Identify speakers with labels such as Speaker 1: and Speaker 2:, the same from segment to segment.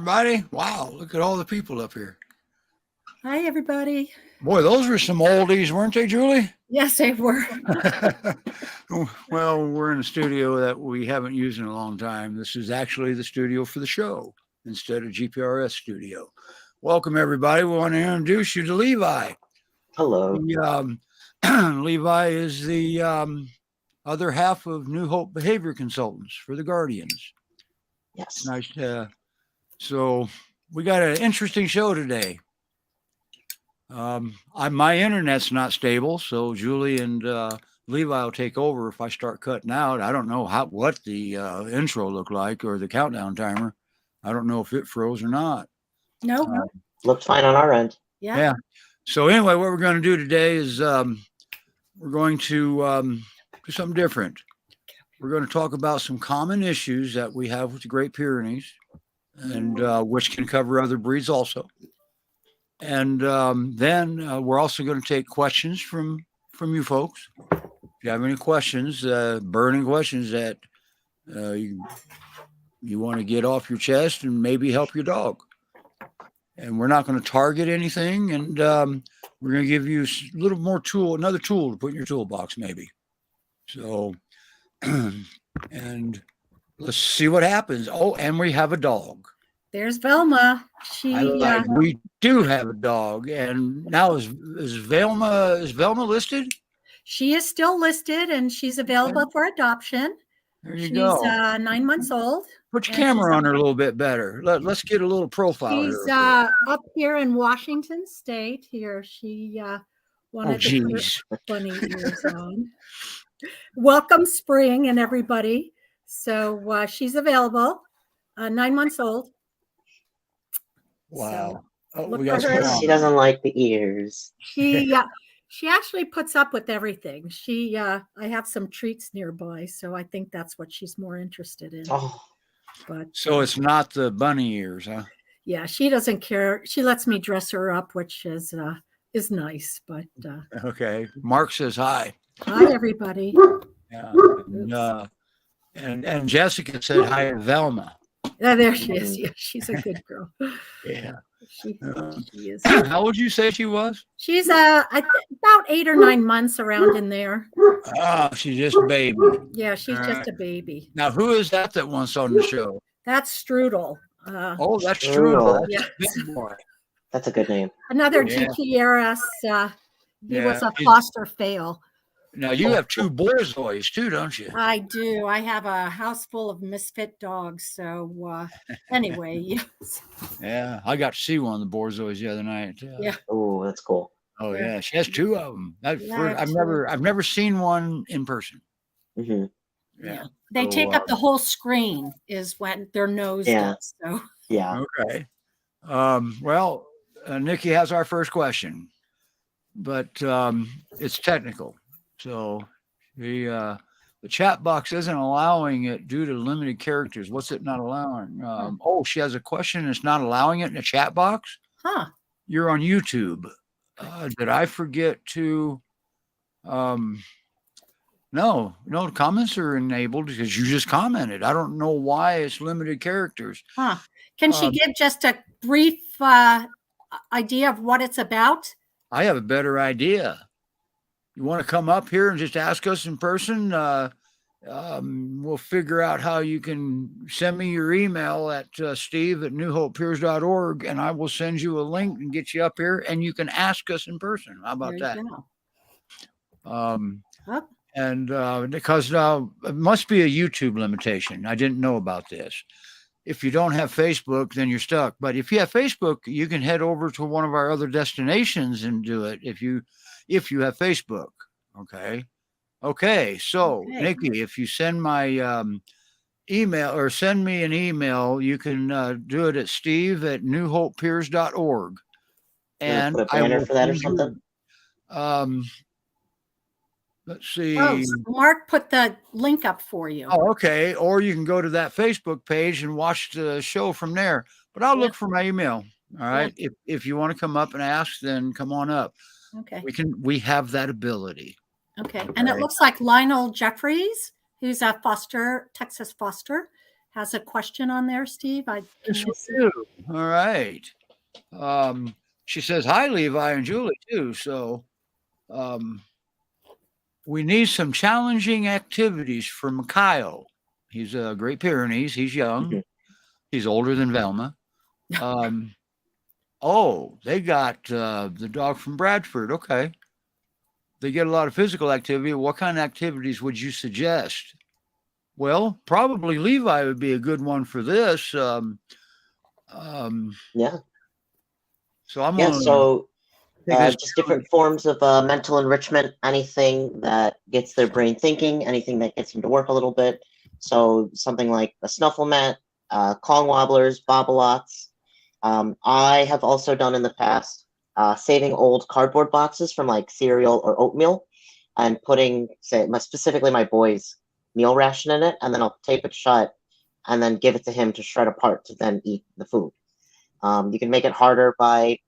Speaker 1: everybody. Wow, look at all the people up here.
Speaker 2: Hi, everybody.
Speaker 1: Boy, those were some oldies, weren't they, Julie?
Speaker 2: Yes, they were.
Speaker 1: Well, we're in a studio that we haven't used in a long time. This is actually the studio for the show instead of GPRS studio. Welcome, everybody. We want to introduce you to Levi.
Speaker 3: Hello.
Speaker 1: Levi is the other half of New Hope Behavior Consultants for the Guardians.
Speaker 3: Yes.
Speaker 1: Nice. So we got an interesting show today. My internet's not stable, so Julie and Levi will take over if I start cutting out. I don't know what the intro looked like or the countdown timer. I don't know if it froze or not.
Speaker 2: No.
Speaker 3: Looked fine on our end.
Speaker 2: Yeah.
Speaker 1: So anyway, what we're going to do today is we're going to do something different. We're going to talk about some common issues that we have with the Great Pyrenees, and which can cover other breeds also. And then we're also going to take questions from you folks. If you have any questions, burning questions that you want to get off your chest and maybe help your dog. And we're not going to target anything, and we're going to give you a little more another tool to put in your toolbox maybe. So, and let's see what happens. Oh, and we have a dog.
Speaker 2: There's Velma.
Speaker 1: We do have a dog, and now is Velma listed?
Speaker 2: She is still listed, and she's available for adoption.
Speaker 1: There you
Speaker 2: she's
Speaker 1: go.
Speaker 2: 9 months old.
Speaker 1: Put your camera on her a little bit better. Let's get a little profile.
Speaker 2: She's up here in Washington State. Here, she wanted to put bunny ears on. Welcome spring and everybody. So she's available. 9 months old.
Speaker 1: Wow.
Speaker 3: So, she doesn't like the ears.
Speaker 2: She actually puts up with everything. I have some treats nearby, so I think that's what she's more interested in.
Speaker 3: Oh.
Speaker 2: But
Speaker 1: so it's not the bunny ears, huh?
Speaker 2: Yeah, she doesn't care. She lets me dress her up, which is nice. But
Speaker 1: okay. Mark says hi.
Speaker 2: Hi, everybody.
Speaker 1: Yeah. And Jessica said hi to Velma.
Speaker 2: There she is. Yeah, she's a good girl.
Speaker 1: Yeah.
Speaker 2: She is.
Speaker 1: How would you say she was?
Speaker 2: She's about 8 or 9 months around in there.
Speaker 1: Oh, she's just a baby.
Speaker 2: Yeah, she's just a baby.
Speaker 1: Now, who is that wants on the show?
Speaker 2: That's Strudel.
Speaker 1: That's Strudel.
Speaker 2: Yes.
Speaker 3: That's a good name.
Speaker 2: Another GPRS. He was a foster fail.
Speaker 1: Now, you have 2 Borzois too, don't you?
Speaker 2: I do. I have a house full of misfit dogs. So anyway, yes.
Speaker 1: Yeah, I got to see one of the Borzois the other night.
Speaker 2: Yeah.
Speaker 3: Oh, that's cool.
Speaker 1: Oh yeah, she has 2 of them. I've never seen one in person.
Speaker 3: Mm-hmm.
Speaker 2: Yeah. They take up the whole screen is when their nose does. So
Speaker 3: yeah.
Speaker 1: Okay. Well, Nikki has our first question, but it's technical. So the chat box isn't allowing it due to limited characters. What's it not allowing? She has a question. It's not allowing it in the chat box.
Speaker 2: Huh.
Speaker 1: You're on YouTube. Did I forget to? No, comments are enabled because you just commented. I don't know why it's limited characters.
Speaker 2: Huh. Can she give just a brief idea of what it's about?
Speaker 1: I have a better idea. You want to come up here and just ask us in person? We'll figure out how you can send me your email at steve@newhopepeers.org, and I will send you a link and get you up here, and you can ask us in person. How about that? And because it must be a YouTube limitation. I didn't know about this. If you don't have Facebook, then you're stuck. But if you have Facebook, you can head over to one of our other destinations and do it if you have Facebook. Okay. So Nikki, if you send my email or send me an email, you can do it at steve@newhopepeers.org. And
Speaker 3: put a banner for that or something.
Speaker 1: Let's see.
Speaker 2: Oh, Mark put the link up for you.
Speaker 1: Oh, okay. Or you can go to that Facebook page and watch the show from there. But I'll look for my email. All right. Yeah. If you want to come up and ask, then come on up.
Speaker 2: Okay.
Speaker 1: We have that ability.
Speaker 2: Okay. And it looks like Lionel Jeffries, who's a Texas foster, has a question on there, Steve.
Speaker 1: Yes, we do. All right. She says, hi, Levi and Julie, too. So we need some challenging activities from Kyle. He's a Great Pyrenees. He's young.
Speaker 3: Mhm.
Speaker 1: He's older than Velma. Oh, they got the dog from Bradford. Okay. They get a lot of physical activity. What kind of activities would you suggest? Well, probably Levi would be a good one for this.
Speaker 3: Yeah.
Speaker 1: So I'm
Speaker 3: Yeah.
Speaker 1: going to
Speaker 3: So
Speaker 1: take this.
Speaker 3: just different forms of mental enrichment, anything that gets their brain thinking, anything that gets them to work a little bit. So something like a snuffle mat, Kong wobblers, bobolots. I have also done in the past saving old cardboard boxes from like cereal or oatmeal and putting, say, specifically my boy's meal ration in it, and then I'll tape it shut and then give it to him to shred apart to then eat the food. You can make it harder by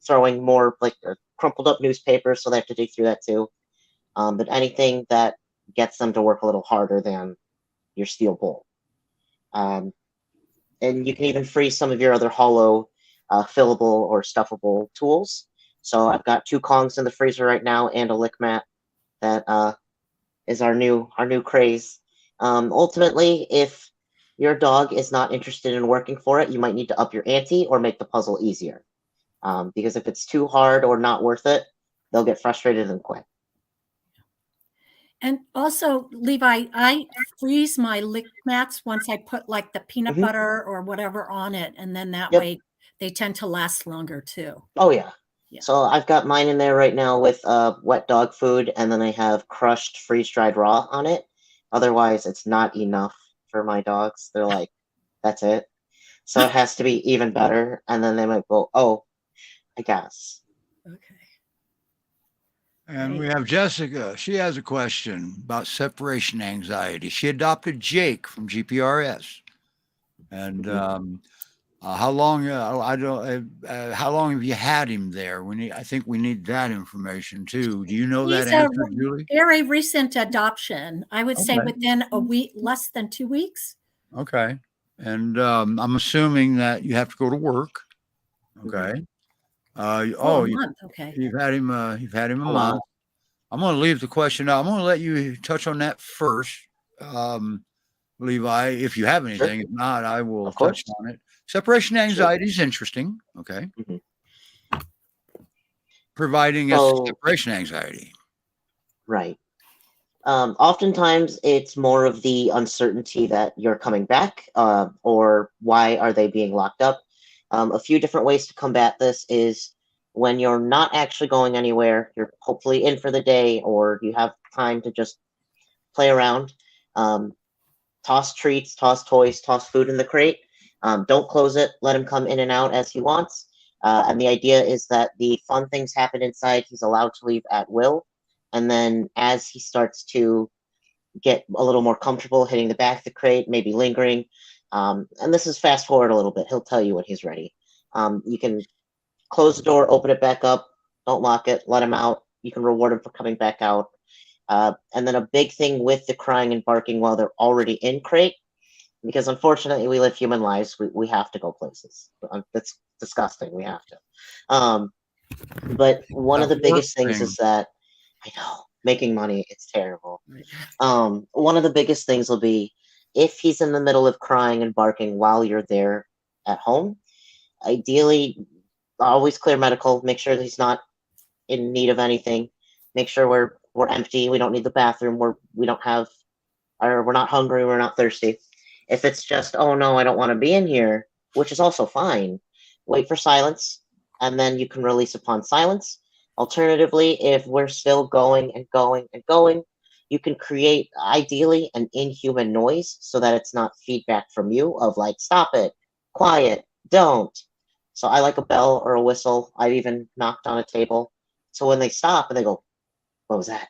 Speaker 3: throwing more like crumpled up newspaper, so they have to dig through that too. But anything that gets them to work a little harder than your steel bowl. And you can even free some of your other hollow, fillable or stuffable tools. So I've got 2 Kongs in the freezer right now and a lick mat that is our new craze. Ultimately, if your dog is not interested in working for it, you might need to up your ante or make the puzzle easier. Because if it's too hard or not worth it, they'll get frustrated and quit.
Speaker 2: And also, Levi, I freeze my lick mats once I put like the peanut butter or whatever on it, and then that way they tend to last longer too.
Speaker 3: Oh yeah. So I've got mine in there right now with wet dog food, and then I have crushed freeze-dried raw on it. Otherwise, it's not enough for my dogs. They're like, that's it. So it has to be even better, and then they might go, oh, I guess.
Speaker 2: Okay.
Speaker 1: And we have Jessica. She has a question about separation anxiety. She adopted Jake from GPRS. And how long? How long have you had him there? I think we need that information too. Do you know that
Speaker 2: He's
Speaker 1: answer, Julie?
Speaker 2: Very recent adoption. I would say within a week, less than 2 weeks.
Speaker 1: Okay. And I'm assuming that you have to go to work. Okay.
Speaker 2: A month. Okay.
Speaker 1: You've had him a month.
Speaker 3: Wow.
Speaker 1: I'm going to leave the question out. I'm going to let you touch on that first, Levi, if you have anything. If not, I will touch on it. Separation anxiety is interesting. Okay. Providing us separation anxiety.
Speaker 3: Right. Oftentimes, it's more of the uncertainty that you're coming back, or why are they being locked up. A few different ways to combat this is when you're not actually going anywhere, you're hopefully in for the day, or you have time to just play around. Toss treats, toss toys, toss food in the crate. Don't close it. Let him come in and out as he wants. And the idea is that the fun things happen inside. He's allowed to leave at will. And then as he starts to get a little more comfortable hitting the back of the crate, maybe lingering, and this is fast forward a little bit. He'll tell you when he's ready. You can close the door, open it back up. Don't lock it. Let him out. You can reward him for coming back out. And then a big thing with the crying and barking while they're already in crate, because unfortunately we live human lives. We have to go places. That's disgusting. We have to. But one of the biggest things is that, I know, making money, it's terrible. One of the biggest things will be if he's in the middle of crying and barking while you're there at home, ideally, always clear medical, make sure that he's not in need of anything, make sure we're empty, we don't need the bathroom, we're not hungry, we're not thirsty. If it's just, oh no, I don't want to be in here, which is also fine, wait for silence, and then you can release upon silence. Alternatively, if we're still going and going and going, you can create, ideally, an inhuman noise so that it's not feedback from you of like, stop it, quiet, don't. So I like a bell or a whistle. I've even knocked on a table. So when they stop and they go, what was that?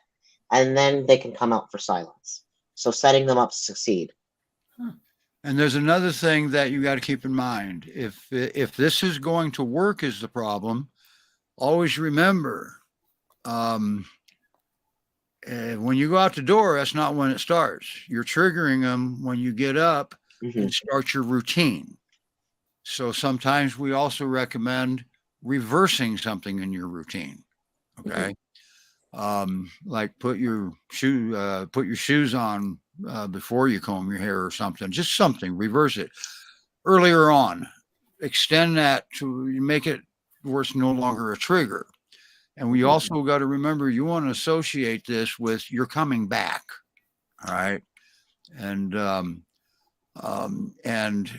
Speaker 3: And then they can come out for silence. So setting them up to succeed.
Speaker 1: And there's another thing that you got to keep in mind. If this is going to work is the problem, always remember, when you go out the door, that's not when it starts. You're triggering them when you get up and start your routine. So sometimes we also recommend reversing something in your routine. Okay. Like put your shoes on before you comb your hair or something, just something, reverse it earlier on, extend that to make it where it's no longer a trigger. And we also got to remember, you want to associate this with you're coming back. All right. And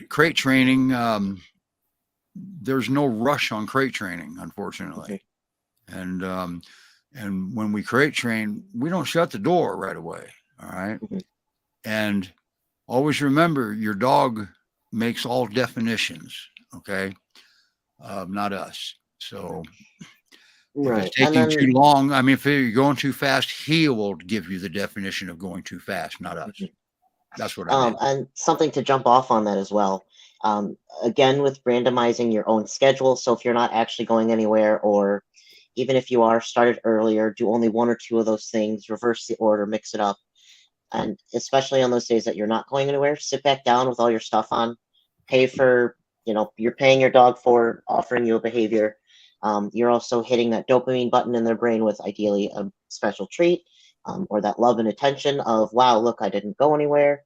Speaker 1: crate training, there's no rush on crate training, unfortunately. And when we crate train, we don't shut the door right away. All right. And always remember, your dog makes all definitions. Okay. Not us. So if it's taking too long, I mean, if you're going too fast, he will give you the definition of going too fast, not us. That's what I mean.
Speaker 3: And something to jump off on that as well. Again, with randomizing your own schedule. So if you're not actually going anywhere, or even if you are started earlier, do only one or two of those things, reverse the order, mix it up. And especially on those days that you're not going anywhere, sit back down with all your stuff on, pay for, you're paying your dog for offering you a behavior. You're also hitting that dopamine button in their brain with ideally a special treat, or that love and attention of, wow, look, I didn't go anywhere.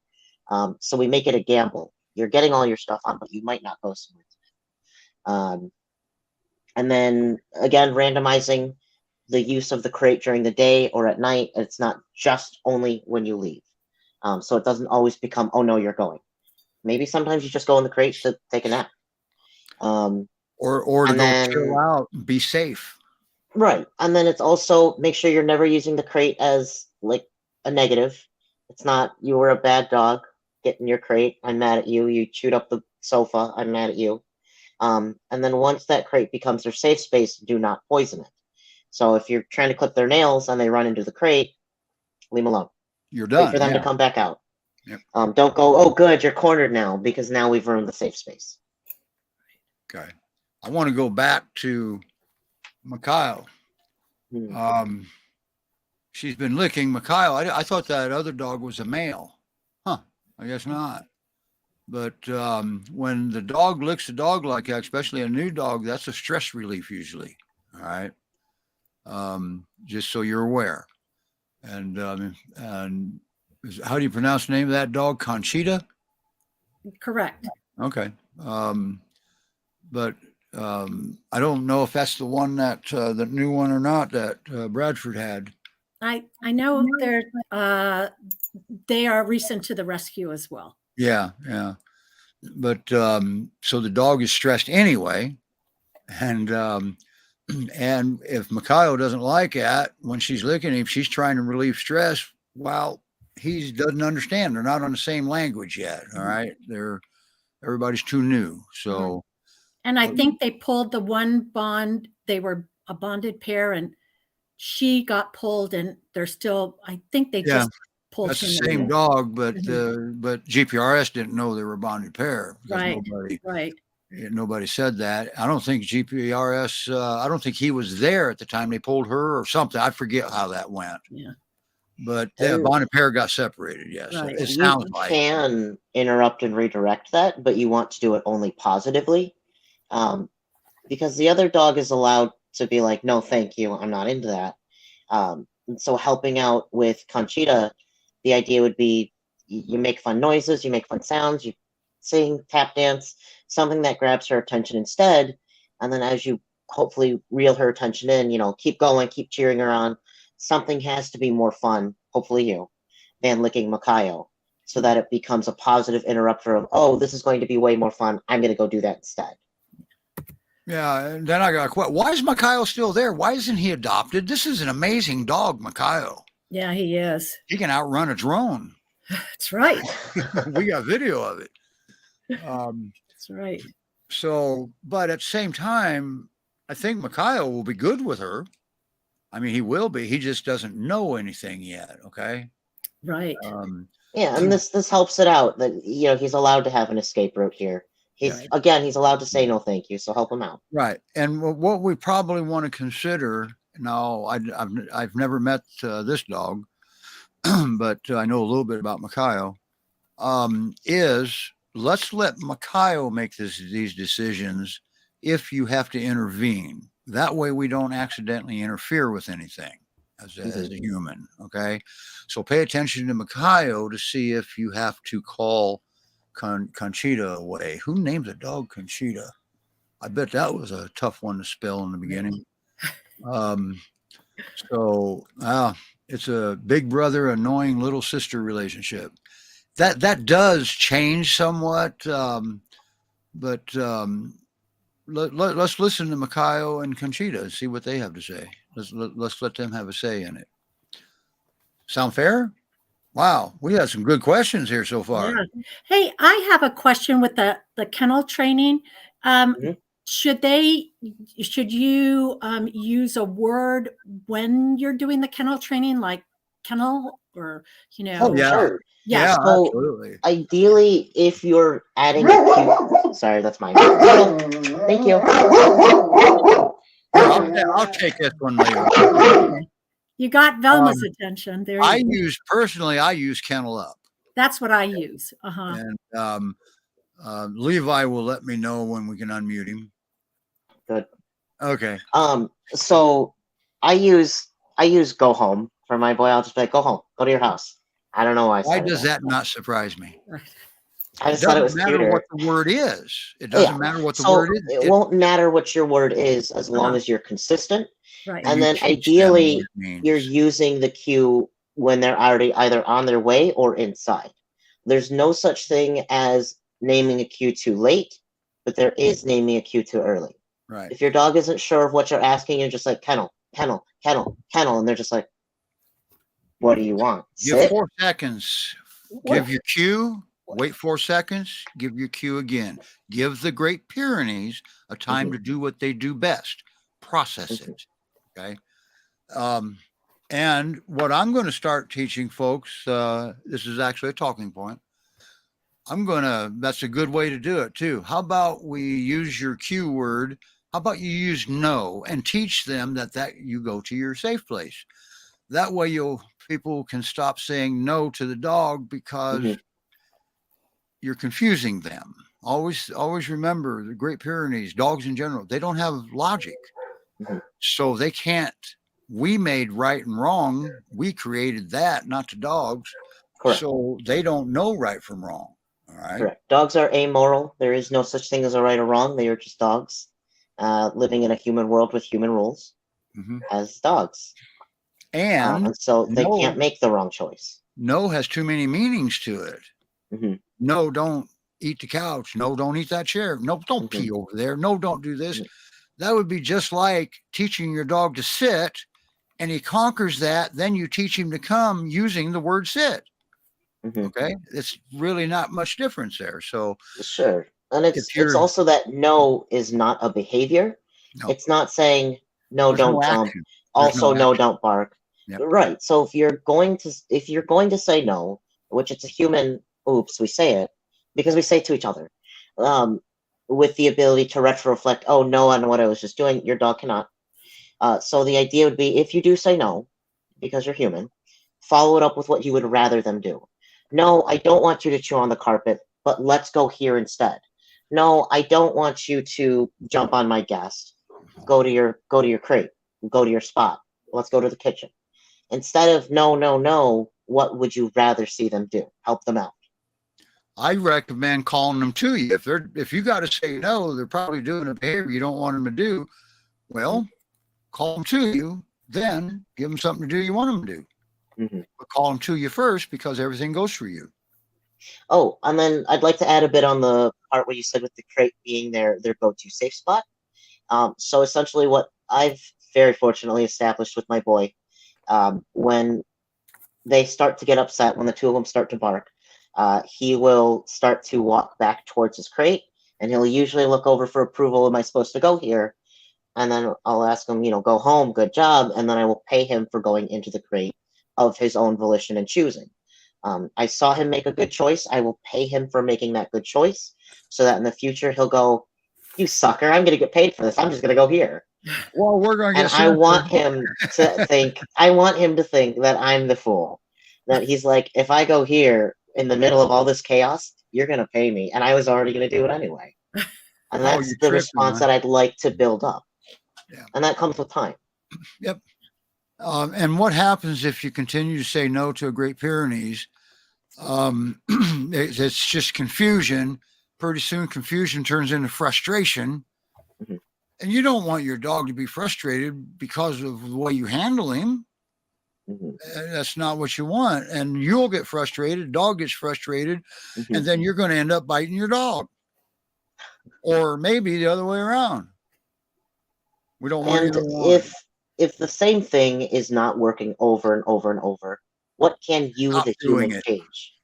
Speaker 3: So we make it a gamble. You're getting all your stuff on, but you might not go somewhere today. And then again, randomizing the use of the crate during the day or at night. It's not just only when you leave. So it doesn't always become, oh no, you're going. Maybe sometimes you just go in the crate to take a nap.
Speaker 1: Or to go chill out and be safe.
Speaker 3: Right. And then it's also make sure you're never using the crate as like a negative. It's not, you were a bad dog, get in your crate, I'm mad at you, you chewed up the sofa, I'm mad at you. And then once that crate becomes their safe space, do not poison it. So if you're trying to clip their nails and they run into the crate, leave them alone.
Speaker 1: You're done.
Speaker 3: Wait for them to come back out.
Speaker 1: Yep.
Speaker 3: Don't go, oh, good, you're cornered now, because now we've ruined the safe space.
Speaker 1: Okay. I want to go back to Mikhail. She's been licking Mikhail. I thought that other dog was a male. Huh. I guess not. But when the dog licks a dog like that, especially a new dog, that's a stress relief usually. All right. Just so you're aware. And how do you pronounce the name of that dog? Conchita?
Speaker 2: Correct.
Speaker 1: Okay. But I don't know if that's the one that the new one or not that Bradford had.
Speaker 2: I know they are recent to the rescue as well.
Speaker 1: Yeah. But so the dog is stressed anyway, and if Mikhail doesn't like it when she's licking him, she's trying to relieve stress. Well, he doesn't understand. They're not on the same language yet. All right, everybody's too new. So,
Speaker 2: and I think they pulled the one bond. They were a bonded pair, and she got pulled, and they're still. I think they just pulled.
Speaker 1: That's the same dog, but GPRS didn't know they were a bonded pair.
Speaker 2: Right.
Speaker 1: Nobody said that. I don't think GPRS. I don't think he was there at the time they pulled her or something. I forget how that went.
Speaker 2: Yeah.
Speaker 1: But bonded pair got separated. Yes,
Speaker 3: right.
Speaker 1: It sounds like
Speaker 3: you can interrupt and redirect that, but you want to do it only positively, because the other dog is allowed to be like, no, thank you, I'm not into that. And so helping out with Conchita, the idea would be you make fun noises, you make fun sounds, you sing, tap dance, something that grabs her attention instead. And then as you hopefully reel her attention in, keep going, keep cheering her on. Something has to be more fun, hopefully you, than licking Mikhail, so that it becomes a positive interrupter of, oh, this is going to be way more fun. I'm going to go do that instead.
Speaker 1: Yeah, and then I got a question. Why is Mikhail still there? Why isn't he adopted? This is an amazing dog, Mikhail.
Speaker 2: Yeah, he is.
Speaker 1: He can outrun a drone.
Speaker 2: That's right.
Speaker 1: We got video of it.
Speaker 2: That's right.
Speaker 1: So, but at the same time, I think Mikhail will be good with her. I mean, he will be. He just doesn't know anything yet. Okay.
Speaker 2: Right.
Speaker 3: Yeah, and this helps it out that he's allowed to have an escape route here. He's allowed to say no, thank you. So help him out.
Speaker 1: Right. And what we probably want to consider now, I've never met this dog, but I know a little bit about Mikhail. Is let's let Makayo make these decisions if you have to intervene. That way we don't accidentally interfere with anything as a human, okay? So pay attention to Makayo to see if you have to call Conchita away. Who named the dog Conchita? I bet that was a tough one to spell in the beginning. It's a big brother, annoying little sister relationship. That does change somewhat, but let's listen to Makayo and Conchita and see what they have to say. Let's let them have a say in it. Sound fair? Wow, we had some good questions here so far.
Speaker 2: Yeah. Hey, I have a question with the kennel training. Should you use a word when you're doing the kennel training, like kennel, or
Speaker 1: Oh yeah,
Speaker 3: Sure.
Speaker 1: yeah,
Speaker 3: So
Speaker 1: absolutely.
Speaker 3: ideally, if you're adding a cue, sorry, that's mine. Thank you.
Speaker 1: Here, I'll take this one later.
Speaker 2: You got Velma's attention. There you go.
Speaker 1: Personally, I use Kennel Up.
Speaker 2: That's what I use.
Speaker 1: And Levi will let me know when we can unmute him.
Speaker 3: Good.
Speaker 1: Okay.
Speaker 3: So I use go home for my boy. I'll just be like, go home, go to your house. I don't know why.
Speaker 1: Why does that not surprise me?
Speaker 3: I just thought it was
Speaker 1: doesn't matter
Speaker 3: cuter.
Speaker 1: what the word is. It doesn't matter what the word is.
Speaker 3: It won't matter what your word is as long as you're consistent.
Speaker 2: Right.
Speaker 3: And then ideally, you're using the cue when they're already either on their way or inside. There's no such thing as naming a cue too late, but there is naming a cue too early.
Speaker 1: Right.
Speaker 3: If your dog isn't sure of what you're asking, you're just like, kennel, kennel, kennel, kennel. And they're just like, what do you want?
Speaker 1: Give 4 seconds. Give your cue. Wait 4 seconds. Give your cue again. Give the Great Pyrenees a time to do what they do best. Process it. Okay. And what I'm going to start teaching folks, this is actually a talking point. That's a good way to do it too. How about we use your cue word? How about you use no and teach them that you go to your safe place. That way people can stop saying no to the dog because you're confusing them. Always remember the Great Pyrenees, dogs in general, they don't have logic. So they can't. We made right and wrong. We created that, not the dogs.
Speaker 3: Correct.
Speaker 1: So they don't know right from wrong. All right.
Speaker 3: Correct. Dogs are amoral. There is no such thing as a right or wrong. They are just dogs living in a human world with human rules as dogs. And so they can't make the wrong choice. No
Speaker 1: has too many meanings to it. No, don't eat the couch. No, don't eat that chair. No, don't pee over there. No, don't do this. That would be just like teaching your dog to sit, and he conquers that. Then you teach him to come using the word sit. Okay. It's really not much difference there. So
Speaker 3: sure. And it's also that no is not a behavior. No. It's not saying no, don't jump. Also, no, don't bark. Yep. Right. So if you're going to say no, which it's a human oops, we say it because we say it to each other. With the ability to retroreflect, oh no, I know what I was just doing. Your dog cannot. So the idea would be if you do say no, because you're human, follow it up with what you would rather them do. No, I don't want you to chew on the carpet, but let's go here instead. No, I don't want you to jump on my guest. Go to your crate. Go to your spot. Let's go to the kitchen. Instead of no, what would you rather see them do? Help them out.
Speaker 1: I recommend calling them to you. If you got to say no, they're probably doing a behavior you don't want them to do. Well, call them to you, then give them something to do you want them to do. But call them to you first because everything goes through you.
Speaker 3: Oh, and then I'd like to add a bit on the part where you said with the crate being their go-to safe spot. So essentially what I've very fortunately established with my boy, when they start to get upset, when the two of them start to bark, he will start to walk back towards his crate, and he'll usually look over for approval. Am I supposed to go here? And then I'll ask him, go home, good job. And then I will pay him for going into the crate of his own volition and choosing. I saw him make a good choice. I will pay him for making that good choice so that in the future he'll go, you sucker, I'm going to get paid for this. I'm just going to go here.
Speaker 1: Well, we're going to get.
Speaker 3: And I want him to think that I'm the fool. That he's like, if I go here in the middle of all this chaos, you're going to pay me. And I was already going to do it anyway. And that's
Speaker 1: you're
Speaker 3: the
Speaker 1: tripping,
Speaker 3: response
Speaker 1: man.
Speaker 3: that I'd like to build up.
Speaker 1: Yeah.
Speaker 3: And that comes with time.
Speaker 1: Yep. And what happens if you continue to say no to a Great Pyrenees? It's just confusion. Pretty soon, confusion turns into frustration.
Speaker 3: Mhm.
Speaker 1: And you don't want your dog to be frustrated because of the way you handle him.
Speaker 3: Mhm.
Speaker 1: That's not what you want. And you'll get frustrated. Dog gets frustrated.
Speaker 3: Mhm.
Speaker 1: And then you're going to end up biting your dog. Or maybe the other way around. We don't want
Speaker 3: And
Speaker 1: either one.
Speaker 3: if the same thing is not working over and over and over, what can you,
Speaker 1: Stop
Speaker 3: the
Speaker 1: doing
Speaker 3: human,
Speaker 1: it.
Speaker 3: change?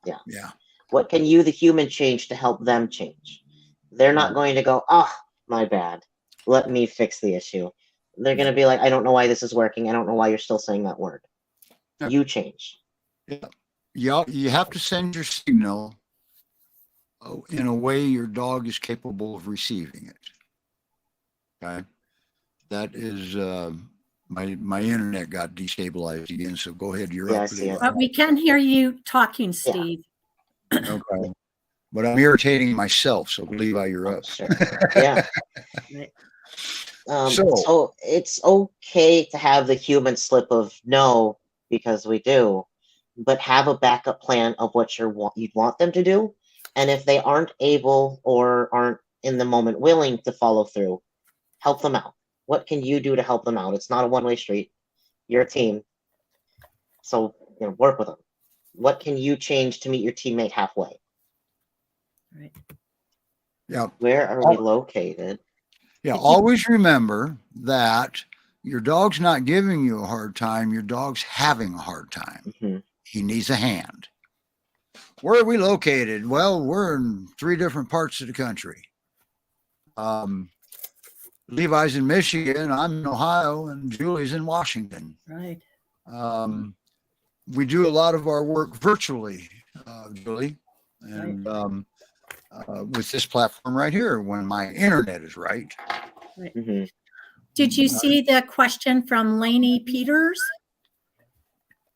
Speaker 3: Yeah.
Speaker 1: Yeah.
Speaker 3: What can you, the human, change to help them change? They're not going to go, oh, my bad. Let me fix the issue. They're going to be like, I don't know why this is working. I don't know why you're still saying that word.
Speaker 1: Yeah.
Speaker 3: You change.
Speaker 1: Yeah. You have to send your signal in a way your dog is capable of receiving it. Okay. That is my internet got destabilized again. So go ahead. You're
Speaker 3: Yeah, I
Speaker 1: up.
Speaker 3: see it.
Speaker 2: But we can hear you talking, Steve.
Speaker 1: Okay. But I'm irritating myself. So Levi, you're
Speaker 3: Oh,
Speaker 1: up.
Speaker 3: sure. Yeah.
Speaker 2: Right.
Speaker 3: So it's okay to have the human slip of no, because we do, but have a backup plan of what you'd want them to do. And if they aren't able or aren't in the moment willing to follow through, help them out. What can you do to help them out? It's not a one-way street. You're a team. So work with them. What can you change to meet your teammate halfway?
Speaker 2: Right.
Speaker 1: Yeah.
Speaker 3: Where are we located?
Speaker 1: Yeah. Always remember that your dog's not giving you a hard time. Your dog's having a hard time.
Speaker 3: Mm-hmm.
Speaker 1: He needs a hand. Where are we located? Well, we're in 3 different parts of the country. Levi's in Michigan, I'm in Ohio, and Julie's in Washington.
Speaker 2: Right.
Speaker 1: We do a lot of our work virtually, Julie, and with this platform right here when my internet is right.
Speaker 2: Right.
Speaker 3: Mm-hmm.
Speaker 2: Did you see the question from Lainey Peters?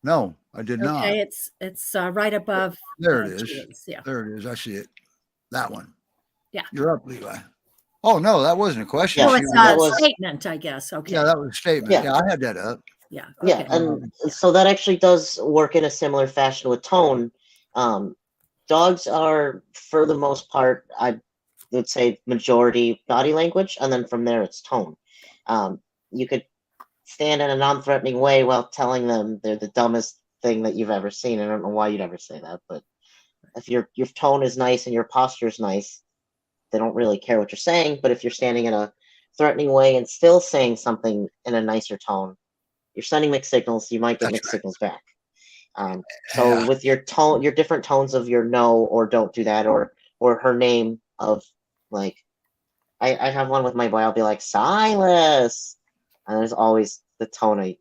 Speaker 1: No, I did not.
Speaker 2: Okay, it's right above.
Speaker 1: There it is.
Speaker 2: Julie's. Yeah.
Speaker 1: There it is. I see it. That one.
Speaker 2: Yeah.
Speaker 1: You're up, Levi. Oh, no, that wasn't a question.
Speaker 3: Yeah,
Speaker 2: Oh, it's
Speaker 3: that
Speaker 2: a
Speaker 3: was-
Speaker 2: statement, I guess. Okay.
Speaker 1: Yeah, that was a statement.
Speaker 3: Yeah.
Speaker 1: Yeah, I had that up.
Speaker 2: Yeah.
Speaker 3: Yeah,
Speaker 2: Okay.
Speaker 3: and so that actually does work in a similar fashion with tone. Dogs are, for the most part, I would say majority body language, and then from there it's tone. You could stand in a non-threatening way while telling them they're the dumbest thing that you've ever seen. I don't know why you'd ever say that, but if your tone is nice and your posture is nice, they don't really care what you're saying. But if you're standing in a threatening way and still saying something in a nicer tone, you're sending mixed signals. You might get mixed signals back. So with your tone, your different tones of your no or don't do that, or her name of, like, I have one with my boy. I'll be like, Silas, and there's always the tone I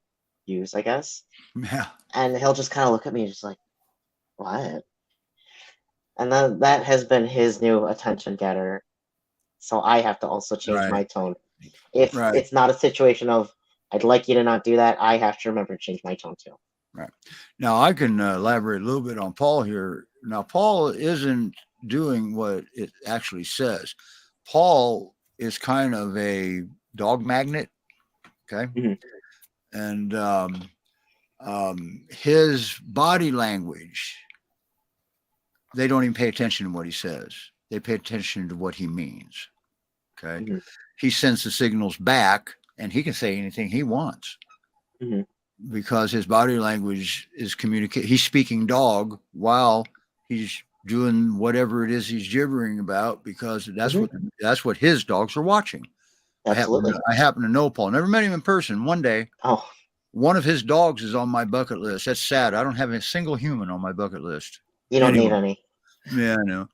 Speaker 3: use, I guess.
Speaker 1: Yeah.
Speaker 3: And he'll just kind of look at me, just like, what? And then that has been his new attention getter. So I have to also change my tone. If it's not a situation of, I'd like you to not do that, I have to remember to change my tone too.
Speaker 1: Right. Now, I can elaborate a little bit on Paul here. Now, Paul isn't doing what it actually says. Paul is kind of a dog magnet. Okay.
Speaker 3: Mm-hmm.
Speaker 1: And his body language, they don't even pay attention to what he says. They pay attention to what he means. Okay.
Speaker 3: Mm-hmm.
Speaker 1: He sends the signals back and he can say anything he wants.
Speaker 3: Mm-hmm.
Speaker 1: Because his body language is communicating. He's speaking dog while he's doing whatever it is he's gibbering about, because that's what his dogs are watching.
Speaker 3: Absolutely.
Speaker 1: I happen to know Paul. Never met him in person. One day, one of his dogs is on my bucket list. That's sad. I don't have a single human on my bucket list.
Speaker 3: You don't need any.
Speaker 1: Yeah, I know.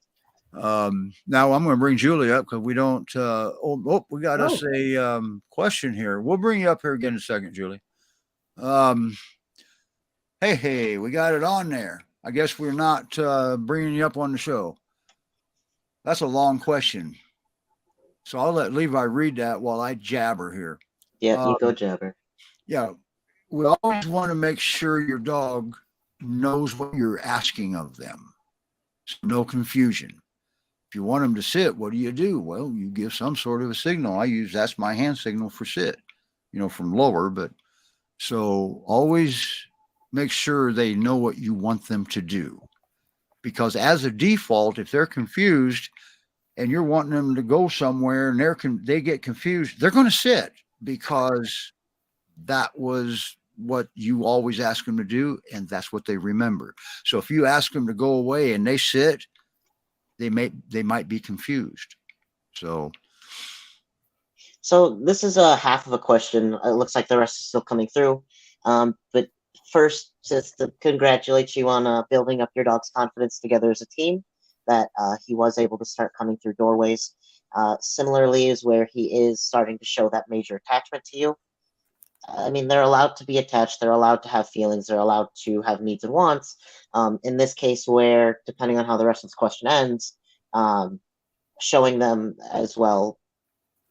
Speaker 1: Now I'm going to bring Julie up because we don't. We got us a question here. We'll bring you up here again in a second, Julie. Hey, we got it on there. I guess we're not bringing you up on the show. That's a long question. So I'll let Levi read that while I jabber here.
Speaker 3: Yeah, you go jabber.
Speaker 1: Yeah. We always want to make sure your dog knows what you're asking of them. So no confusion. If you want them to sit, what do? Well, you give some sort of a signal. That's my hand signal for sit, from lower. But so always make sure they know what you want them to do. Because as a default, if they're confused and you're wanting them to go somewhere and they get confused, they're going to sit because that was what you always ask them to do, and that's what they remember. So if you ask them to go away and they sit, they might be confused. So
Speaker 3: this is a half of a question. It looks like the rest is still coming through. But first, just to congratulate you on building up your dog's confidence together as a team, that he was able to start coming through doorways. Similarly is where he is starting to show that major attachment to you. I mean, they're allowed to be attached. They're allowed to have feelings. They're allowed to have needs and wants. In this case, where, depending on how the rest of this question ends, showing them as well,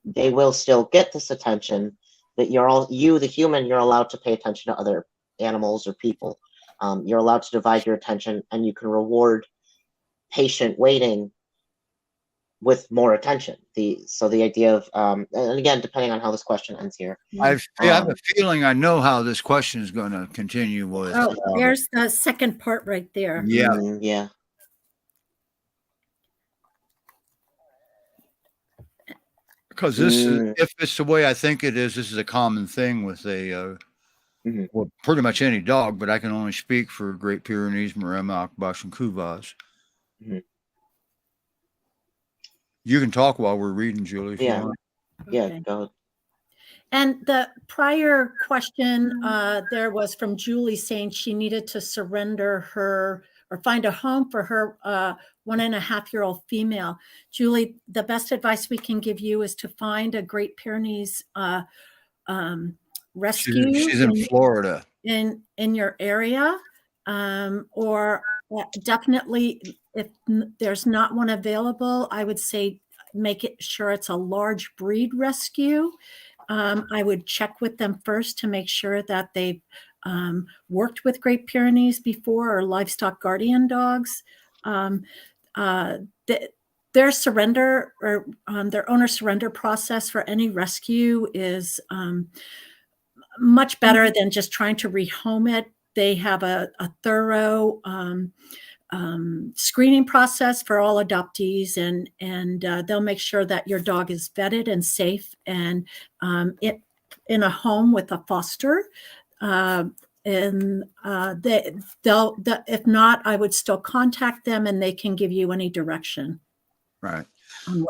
Speaker 3: they will still get this attention, but you, the human, you're allowed to pay attention to other animals or people. You're allowed to divide your attention, and you can reward patient waiting with more attention. The idea of, and again, depending on how this question ends here.
Speaker 1: I have a feeling I know how this question is going to continue with.
Speaker 2: There's the second part right there.
Speaker 1: Yeah.
Speaker 3: Yeah.
Speaker 1: Because if it's the way I think it is, this is a common thing with well, pretty much any dog, but I can only speak for Great Pyrenees, Maremma, Akbash, and Kuvaz. You can talk while we're reading, Julie, if you want.
Speaker 3: Yeah, go ahead.
Speaker 2: And the prior question there was from Julie saying she needed to surrender her or find a home for her 1.5-year-old female. Julie, the best advice we can give you is to find a Great Pyrenees rescue.
Speaker 1: She's in Florida.
Speaker 2: In your area, or definitely if there's not one available, I would say make it sure it's a large breed rescue. I would check with them first to make sure that they've worked with Great Pyrenees before or livestock guardian dogs. Their surrender or their owner surrender process for any rescue is much better than just trying to rehome it. They have a thorough screening process for all adoptees, and they'll make sure that your dog is vetted and safe and in a home with a foster. If not, I would still contact them and they can give you any direction.
Speaker 1: Right.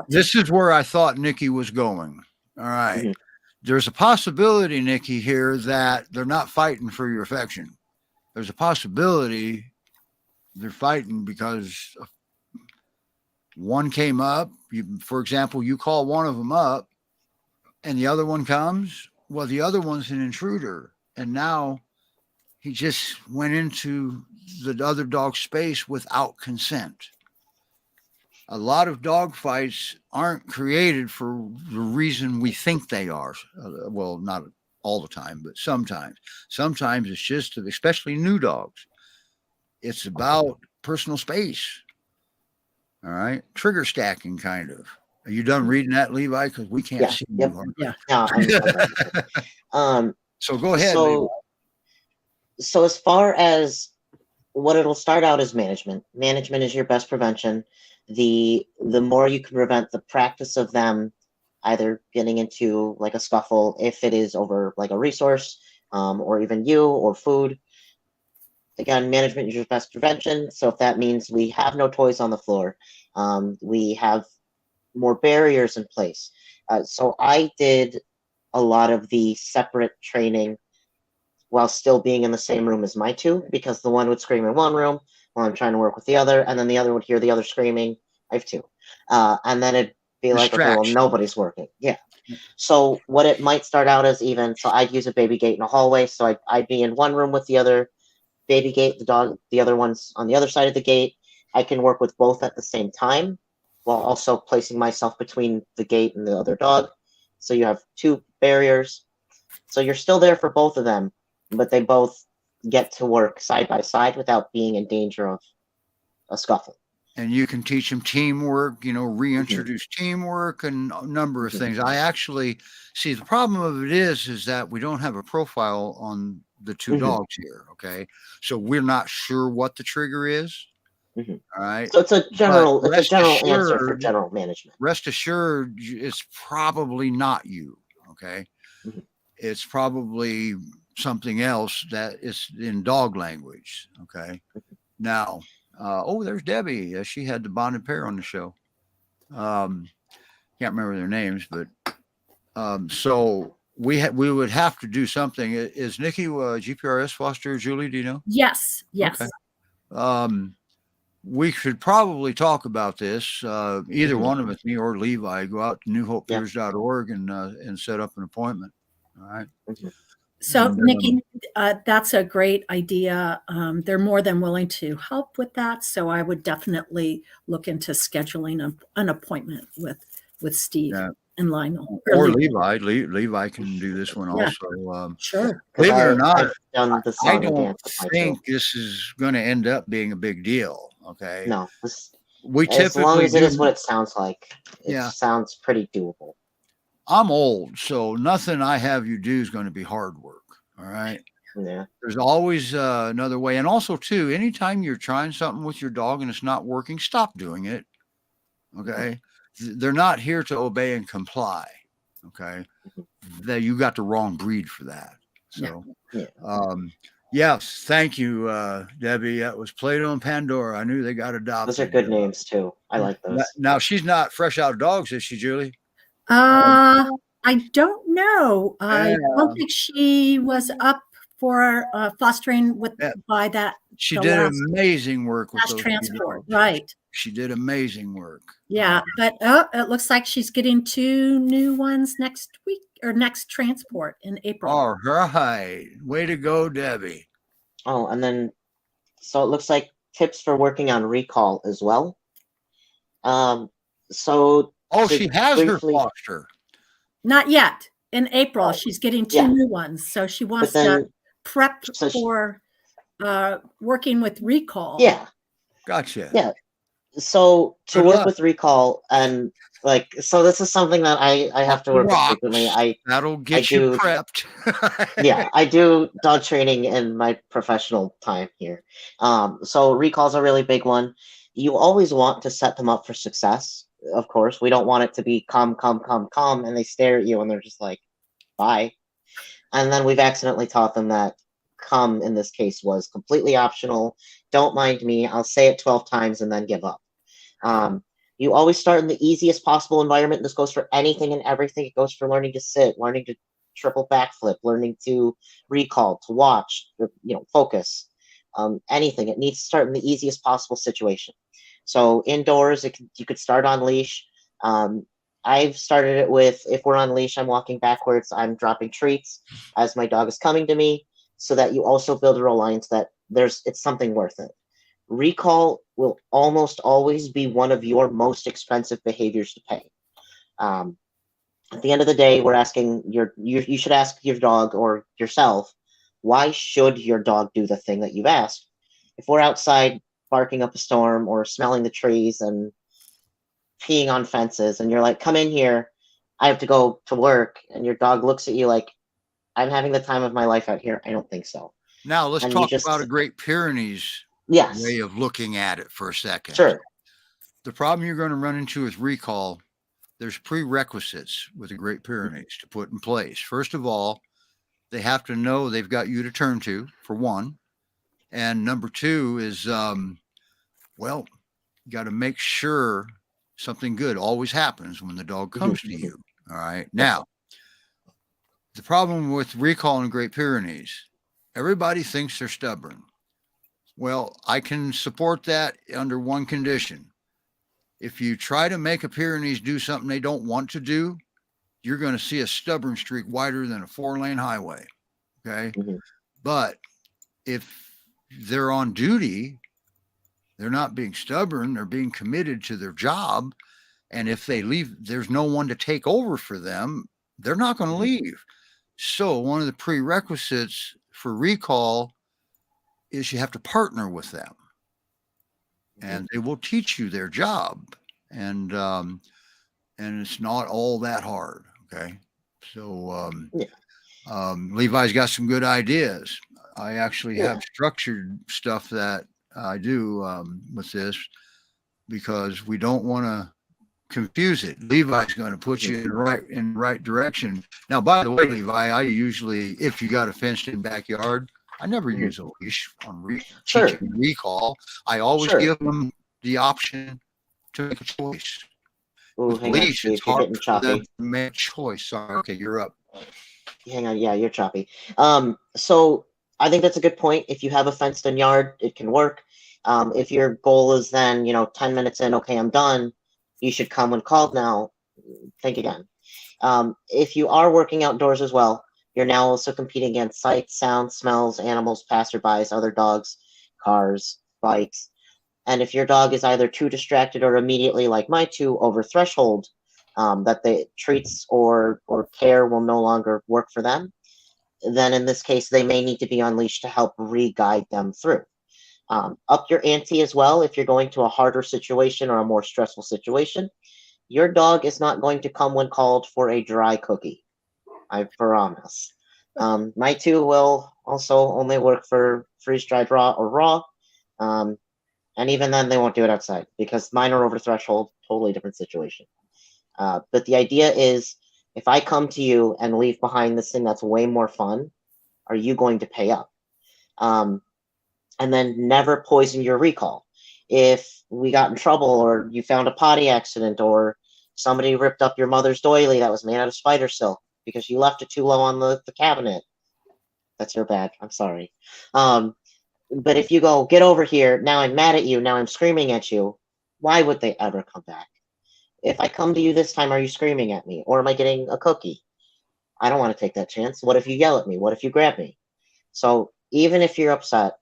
Speaker 1: This is where I thought Nikki was going. All right. There's a possibility, Nikki, here that they're not fighting for your affection. There's a possibility they're fighting because one came up. For example, you call one of them up and the other one comes. Well, the other one's an intruder. And now he just went into the other dog's space without consent. A lot of dog fights aren't created for the reason we think they are. Well, not all the time, but sometimes. Sometimes it's just, especially new dogs, it's about personal space. All right. Trigger stacking, kind of. Are you done reading that, Levi? Because we can't see you.
Speaker 2: Yeah.
Speaker 1: So go ahead, Levi.
Speaker 3: So as far as what it'll start out as management is your best prevention. The more you can prevent the practice of them either getting into like a scuffle, if it is over like a resource, or even you or food. Again, management is your best prevention. So if that means we have no toys on the floor, we have more barriers in place. So I did a lot of the separate training while still being in the same room as my two, because the one would scream in one room while I'm trying to work with the other, and then the other would hear the other screaming. I have two. And then it'd be like, okay, well, nobody's working. Yeah. So what it might start out as even, so I'd use a baby gate in a hallway. So I'd be in one room with the other baby gate, the dog, the other one's on the other side of the gate. I can work with both at the same time while also placing myself between the gate and the other dog. So you have two barriers. So you're still there for both of them, but they both get to work side by side without being in danger of a scuffle.
Speaker 1: and you can teach them teamwork,
Speaker 3: Mm-hmm.
Speaker 1: reintroduce teamwork and a number of things. I actually see the problem of it is that we don't have a profile on the two dogs here. Okay. So we're not sure what the trigger is.
Speaker 3: Mm-hmm.
Speaker 1: All right.
Speaker 3: So it's a general answer for
Speaker 1: assured,
Speaker 3: general management.
Speaker 1: Rest assured, it's probably not you. Okay.
Speaker 3: Mm-hmm.
Speaker 1: It's probably something else that is in dog language. Okay. Now, there's Debbie. She had the bonded pair on the show. Can't remember their names, but so we would have to do something. Is Nikki GPRS foster? Julie, do you know?
Speaker 2: Yes.
Speaker 1: Okay. We should probably talk about this. Either one of us, me or Levi, go out to newhopepeers.org and set up an appointment. All right.
Speaker 2: So, Nikki, that's a great idea. They're more than willing to help with that. So I would definitely look into scheduling an appointment with Steve and Lionel.
Speaker 1: Or Levi. Levi can do this one also.
Speaker 2: Sure.
Speaker 1: Believe it or not,
Speaker 3: I
Speaker 1: don't think this is going to end up being a big deal. Okay.
Speaker 3: No.
Speaker 1: We
Speaker 3: as long as it is what it sounds like, it sounds pretty doable.
Speaker 1: I'm old, so nothing I have you do is going to be hard work. All right.
Speaker 3: Yeah.
Speaker 1: There's always another way. And also, too, anytime you're trying something with your dog and it's not working, stop doing it. Okay. They're not here to obey and comply. Okay. That you got the wrong breed for that. So, yes. Thank you, Debbie. That was Plato and Pandora. I knew they got adopted.
Speaker 3: Those are good names, too. I like those.
Speaker 1: Now, she's not fresh out of dogs, is she, Julie?
Speaker 2: I don't know. I don't think she was up for fostering by that.
Speaker 1: She did amazing work with those
Speaker 2: transport, right?
Speaker 1: She did amazing work.
Speaker 2: Yeah, but it looks like she's getting 2 new ones next week or next transport in April.
Speaker 1: All right, way to go, Debbie.
Speaker 3: Oh, and then so it looks like tips for working on recall as well.
Speaker 1: She has her foster.
Speaker 2: Not yet. In April, she's getting 2 new ones. So she wants to prep for working with recall.
Speaker 3: Yeah.
Speaker 1: Gotcha.
Speaker 3: Yeah. So to work with recall and so this is something that I have to work with frequently.
Speaker 1: That'll get you prepped.
Speaker 3: Yeah, I do dog training in my professional time here. So recall's a really big one. You always want to set them up for success. Of course, we don't want it to be come, and they stare at you and they're just like, bye. And then we've accidentally taught them that come in this case was completely optional. Don't mind me. I'll say it 12 times and then give up. You always start in the easiest possible environment. This goes for anything and everything. It goes for learning to sit, learning to triple backflip, learning to recall, to watch, focus, anything. It needs to start in the easiest possible situation. So indoors, you could start on leash. I've started it with, if we're on leash, I'm walking backwards, I'm dropping treats as my dog is coming to me, so that you also build a reliance that it's something worth it. Recall will almost always be one of your most expensive behaviors to pay. At the end of the day, we're asking you should ask your dog or yourself, why should your dog do the thing that you've asked? If we're outside barking up a storm or smelling the trees and peeing on fences and you're like, come in here, I have to go to work, and your dog looks at you like, I'm having the time of my life out here, I don't think so.
Speaker 1: Now let's talk about a Great Pyrenees way of looking at it for a second.
Speaker 3: Sure.
Speaker 1: The problem you're going to run into with recall, there's prerequisites with the Great Pyrenees to put in place. First of all, they have to know they've got you to turn to, for one. And number 2 is, you got to make sure something good always happens when the dog comes to you. All right. Now, the problem with recall in Great Pyrenees, everybody thinks they're stubborn. Well, I can support that under one condition. If you try to make a Pyrenees do something they don't want to do, you're going to see a stubborn streak wider than a 4-lane highway. Okay. But if they're on duty, they're not being stubborn, they're being committed to their job. And if they leave, there's no one to take over for them, they're not going to leave. So one of the prerequisites for recall is you have to partner with them. and they will teach you their job, and it's not all that hard. Okay, so Levi's got some good ideas. I actually have structured stuff that I do with this because we don't want to confuse it. Levi's going to put you in the right direction. Now, by the way, Levi, I usually, if you got a fenced-in backyard, I never use a leash on teaching recall. I always give them the option to make a choice.
Speaker 3: Ooh,
Speaker 1: With
Speaker 3: hang
Speaker 1: leash,
Speaker 3: on,
Speaker 1: it's
Speaker 3: you're
Speaker 1: hard
Speaker 3: getting
Speaker 1: for
Speaker 3: choppy.
Speaker 1: them to make a choice. Sorry, okay, you're up.
Speaker 3: Hang on, yeah, you're choppy. So I think that's a good point. If you have a fenced-in yard, it can work. If your goal is then, 10 minutes in, okay, I'm done, you should come when called now. Think again. If you are working outdoors as well, you're now also competing against sights, sounds, smells, animals, passerbys, other dogs, cars, bikes. And if your dog is either too distracted or immediately, like my two, over threshold, that the treats or care will no longer work for them, then in this case, they may need to be unleashed to help re-guide them through. Up your ante as well if you're going to a harder situation or a more stressful situation. Your dog is not going to come when called for a dry cookie. I promise. My two will also only work for freeze-dried raw or raw. And even then, they won't do it outside because mine are over threshold, totally different situation. But the idea is, if I come to you and leave behind this thing that's way more fun, are you going to pay up? And then never poison your recall. If we got in trouble or you found a potty accident or somebody ripped up your mother's doily that was made out of spider silk because you left it too low on the cabinet, that's your bad. I'm sorry. But if you go, get over here, now I'm mad at you, now I'm screaming at you, why would they ever come back? If I come to you this time, are you screaming at me? Or am I getting a cookie? I don't want to take that chance. What if you yell at me? What if you grab me? So even if you're upset,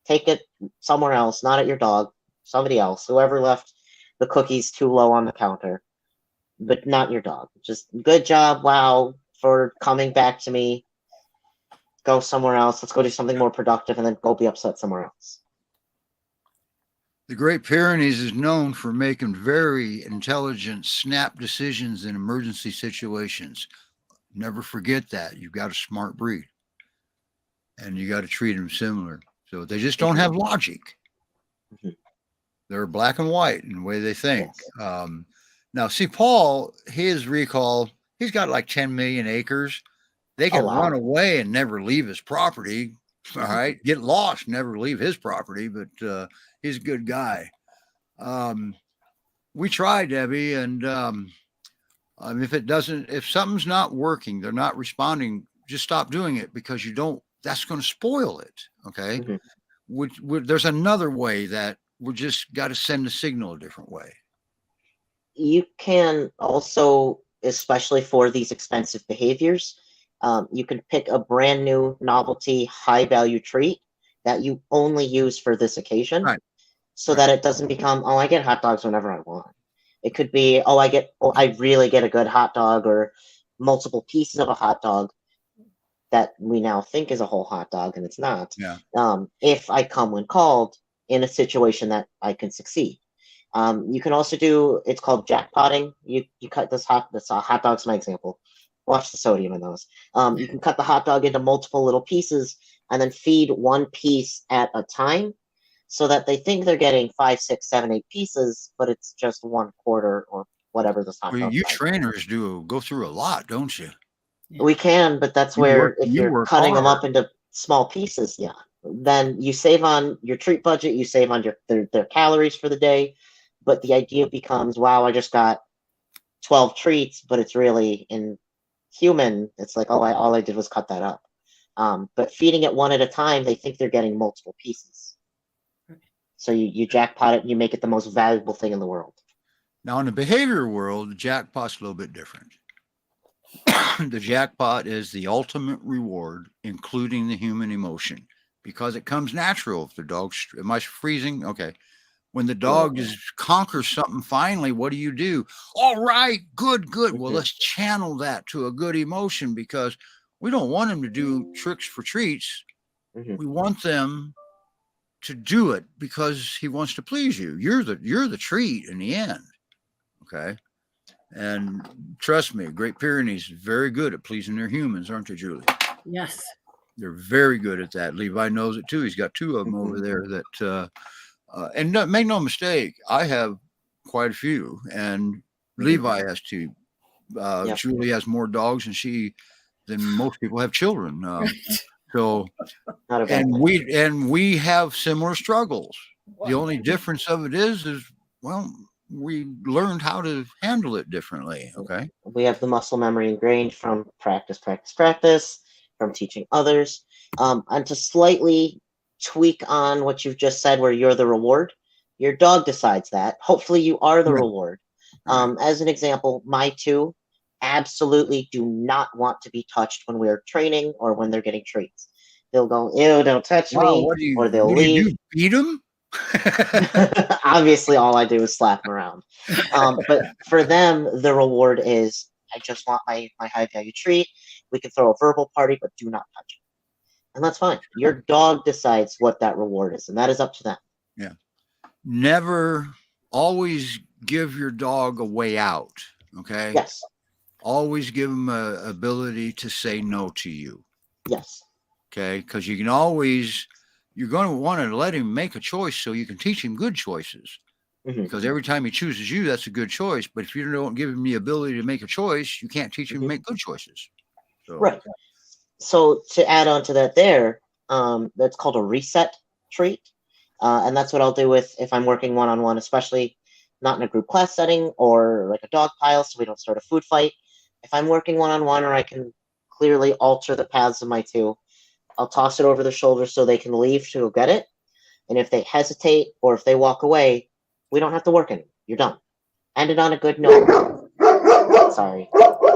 Speaker 3: take it somewhere else, not at your dog, somebody else, whoever left the cookies too low on the counter, but not your dog. Just good job, wow, for coming back to me. Go somewhere else. Let's go do something more productive and then go be upset somewhere else.
Speaker 1: The Great Pyrenees is known for making very intelligent, snap decisions in emergency situations. Never forget that. You've got a smart breed, and you got to treat them similar. So they just don't have logic. They're black and white in the way they think. Yes. Now, see, Paul, his recall, he's got like 10 million acres. They can run away and never leave his property. All right. Get lost, never leave his property, but he's a good guy. We tried, Debbie, and if something's not working, they're not responding, just stop doing it because that's going to spoil it. Okay. There's another way that we just got to send a signal a different way.
Speaker 3: You can also, especially for these expensive behaviors, you can pick a brand new novelty, high value treat that you only use for this occasion, so that it doesn't become, I get hot dogs whenever I want. It could be, I really get a good hot dog or multiple pieces of a hot dog that we now think is a whole hot dog and it's not.
Speaker 1: Yeah.
Speaker 3: If I come when called in a situation that I can succeed. You can also do, it's called jackpotting. You cut this hot dog's my example. Watch the sodium in those. You can cut the hot dog into multiple little pieces and then feed one piece at a time so that they think they're getting 5, 6, 7, 8 pieces, but it's just 1/4 or whatever this hot dog.
Speaker 1: You trainers go through a lot, don't you?
Speaker 3: We can, but that's where if you're cutting them up into small pieces, then you save on your treat budget, you save on their calories for the day. But the idea becomes, wow, I just got 12 treats, but it's really in human. It's like, all I did was cut that up. But feeding it one at a time, they think they're getting multiple pieces. So you jackpot it and you make it the most valuable thing in the world.
Speaker 1: Now, in the behavior world, the jackpot's a little bit different. The jackpot is the ultimate reward, including the human emotion, because it comes natural. If the dog's, am I freezing? Okay. When the dog conquers something finally, what do? All right, good. Well, let's channel that to a good emotion because we don't want them to do tricks for treats. We want them to do it because he wants to please you. You're the treat in the end. Okay. And trust me, Great Pyrenees is very good at pleasing their humans, aren't they, Julie?
Speaker 2: Yes.
Speaker 1: They're very good at that. Levi knows it too. He's got 2 of them over there that, and make no mistake, I have quite a few, and Levi has 2. Julie has more dogs than most people have children. So, and we have similar struggles. The only difference of it is well, we learned how to handle it differently. Okay.
Speaker 3: We have the muscle memory ingrained from practice, from teaching others. And to slightly tweak on what you've just said, where you're the reward, your dog decides that. Hopefully you are the reward. As an example, my 2 absolutely do not want to be touched when we're training or when they're getting treats. They'll go, ew, don't touch me, or they'll leave.
Speaker 1: Do you beat them?
Speaker 3: Obviously, all I do is slap them around. But for them, the reward is, I just want my high value treat. We can throw a verbal party, but do not touch it. And that's fine. Your dog decides what that reward is, and that is up to them.
Speaker 1: Yeah. Never always give your dog a way out. Okay.
Speaker 3: Yes.
Speaker 1: Always give them a ability to say no to you.
Speaker 3: Yes.
Speaker 1: Okay. Because you're going to want to let him make a choice so you can teach him good choices. Because every time he chooses you, that's a good choice. But if you don't give him the ability to make a choice, you can't teach him to make good choices. So,
Speaker 3: right. So to add on to that that's called a reset treat. And that's what I'll do if I'm working one-on-one, especially not in a group class setting or like a dog pile so we don't start a food fight. If I'm working one-on-one or I can clearly alter the paths of my 2, I'll toss it over their shoulders so they can leave to go get it. And if they hesitate or if they walk away, we don't have to work anymore. You're done. End it on a good note. Sorry.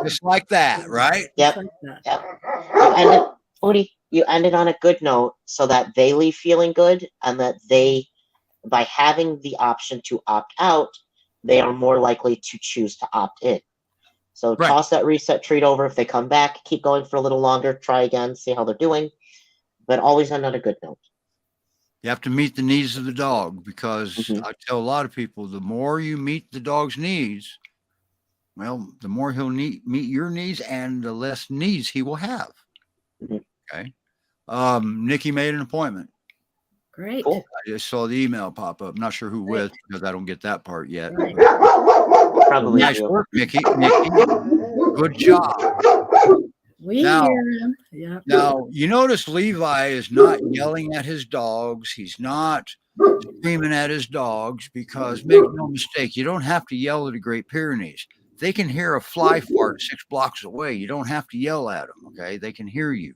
Speaker 1: Just like that, right?
Speaker 3: Yep. You end it on a good note so that they leave feeling good, and that by having the option to opt out, they are more likely to choose to opt in. So toss that reset treat over. If they come back, keep going for a little longer, try again, see how they're doing, but always end on a good note.
Speaker 1: You have to meet the needs of the dog, because I tell a lot of people, the more you meet the dog's needs, well, the more he'll meet your needs and the less needs he will have. Okay. Nikki made an appointment.
Speaker 2: Great.
Speaker 3: Cool.
Speaker 1: I just saw the email pop up. Not sure who with, because I don't get that part yet.
Speaker 2: Right.
Speaker 3: Probably
Speaker 1: nice work, Nikki. Good job.
Speaker 2: We hear him. Yeah.
Speaker 1: Now, you notice Levi is not yelling at his dogs. He's not screaming at his dogs, because make no mistake, you don't have to yell at the Great Pyrenees. They can hear a fly fart 6 blocks away. You don't have to yell at them. Okay. They can hear you.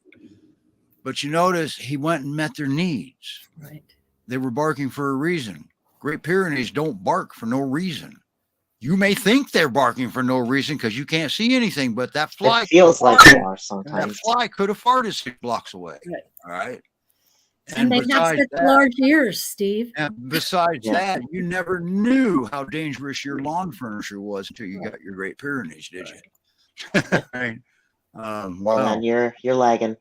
Speaker 1: But you notice he went and met their needs.
Speaker 2: Right.
Speaker 1: They were barking for a reason. Great Pyrenees don't bark for no reason. You may think they're barking for no reason because you can't see anything, but that fly
Speaker 3: feels like they are sometimes.
Speaker 1: That fly could have farted 6 blocks away.
Speaker 2: Right.
Speaker 1: All right.
Speaker 2: And they have such large ears, Steve.
Speaker 1: And besides that, you never knew how dangerous your lawn furniture was until you got your Great Pyrenees, did you? Right.
Speaker 3: Well, then you're lagging.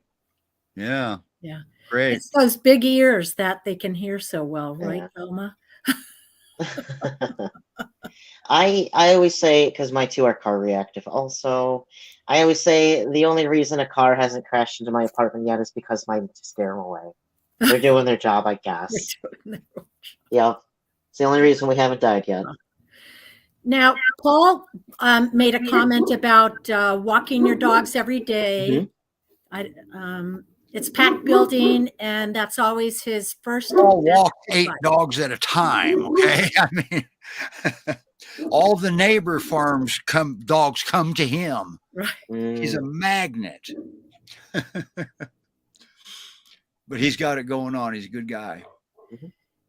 Speaker 1: Yeah.
Speaker 2: Yeah.
Speaker 1: Great.
Speaker 2: It's those big ears that they can hear so well, right, Velma?
Speaker 3: I always say, because my 2 are car reactive also, I always say the only reason a car hasn't crashed into my apartment yet is because mine scare them away. They're doing their job, I guess. Yeah. It's the only reason we haven't died yet.
Speaker 2: Now, Paul made a comment about walking your dogs every day. It's pack building, and that's always his first.
Speaker 1: I'll walk 8 dogs at a time. Okay. I mean, all the neighbor farms dogs come to him.
Speaker 2: Right.
Speaker 1: He's a magnet. But he's got it going on. He's a good guy.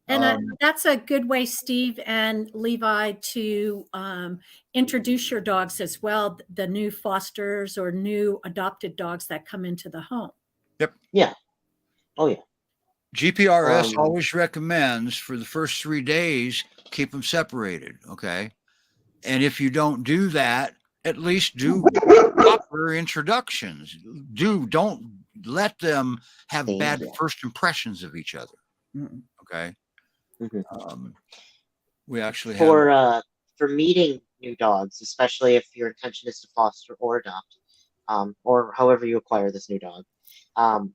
Speaker 2: And that's a good way, Steve and Levi, to introduce your dogs as well, the new fosters or new adopted dogs that come into the home.
Speaker 1: Yep.
Speaker 3: Yeah. Oh, yeah.
Speaker 1: GPRS always recommends for the first 3 days, keep them separated. Okay. And if you don't do that, at least do proper introductions. Don't let them have bad first impressions of each other. Okay.
Speaker 3: Mhm.
Speaker 1: We actually have
Speaker 3: For meeting new dogs, especially if your intention is to foster or adopt, or however you acquire this new dog, um,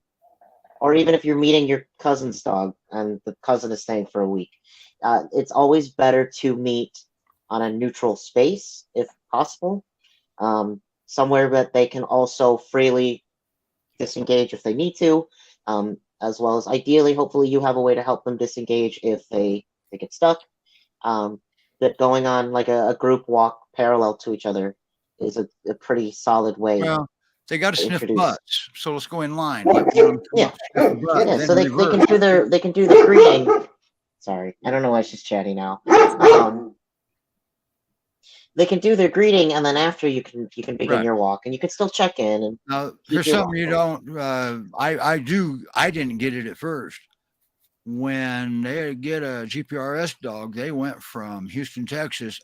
Speaker 3: or even if you're meeting your cousin's dog and the cousin is staying for a week, it's always better to meet on a neutral space if possible, somewhere that they can also freely disengage if they need to, as well as ideally, hopefully, you have a way to help them disengage if they get stuck. That going on like a group walk parallel to each other is a pretty solid way
Speaker 1: well, they got to
Speaker 3: to
Speaker 1: sniff
Speaker 3: introduce.
Speaker 1: butts. So let's go in line. Have one come
Speaker 3: Yeah,
Speaker 1: up, sniff the butt,
Speaker 3: yeah.
Speaker 1: then
Speaker 3: So they
Speaker 1: reverse.
Speaker 3: can do the greeting. Sorry, I don't know why she's chatty now. They can do their greeting, and then after you can begin
Speaker 1: Right.
Speaker 3: your walk, and you can still check in and
Speaker 1: Now,
Speaker 3: keep
Speaker 1: here's
Speaker 3: your
Speaker 1: something
Speaker 3: walk
Speaker 1: you
Speaker 3: going.
Speaker 1: don't. I didn't get it at first. When they get a GPRS dog, they went from Houston, Texas,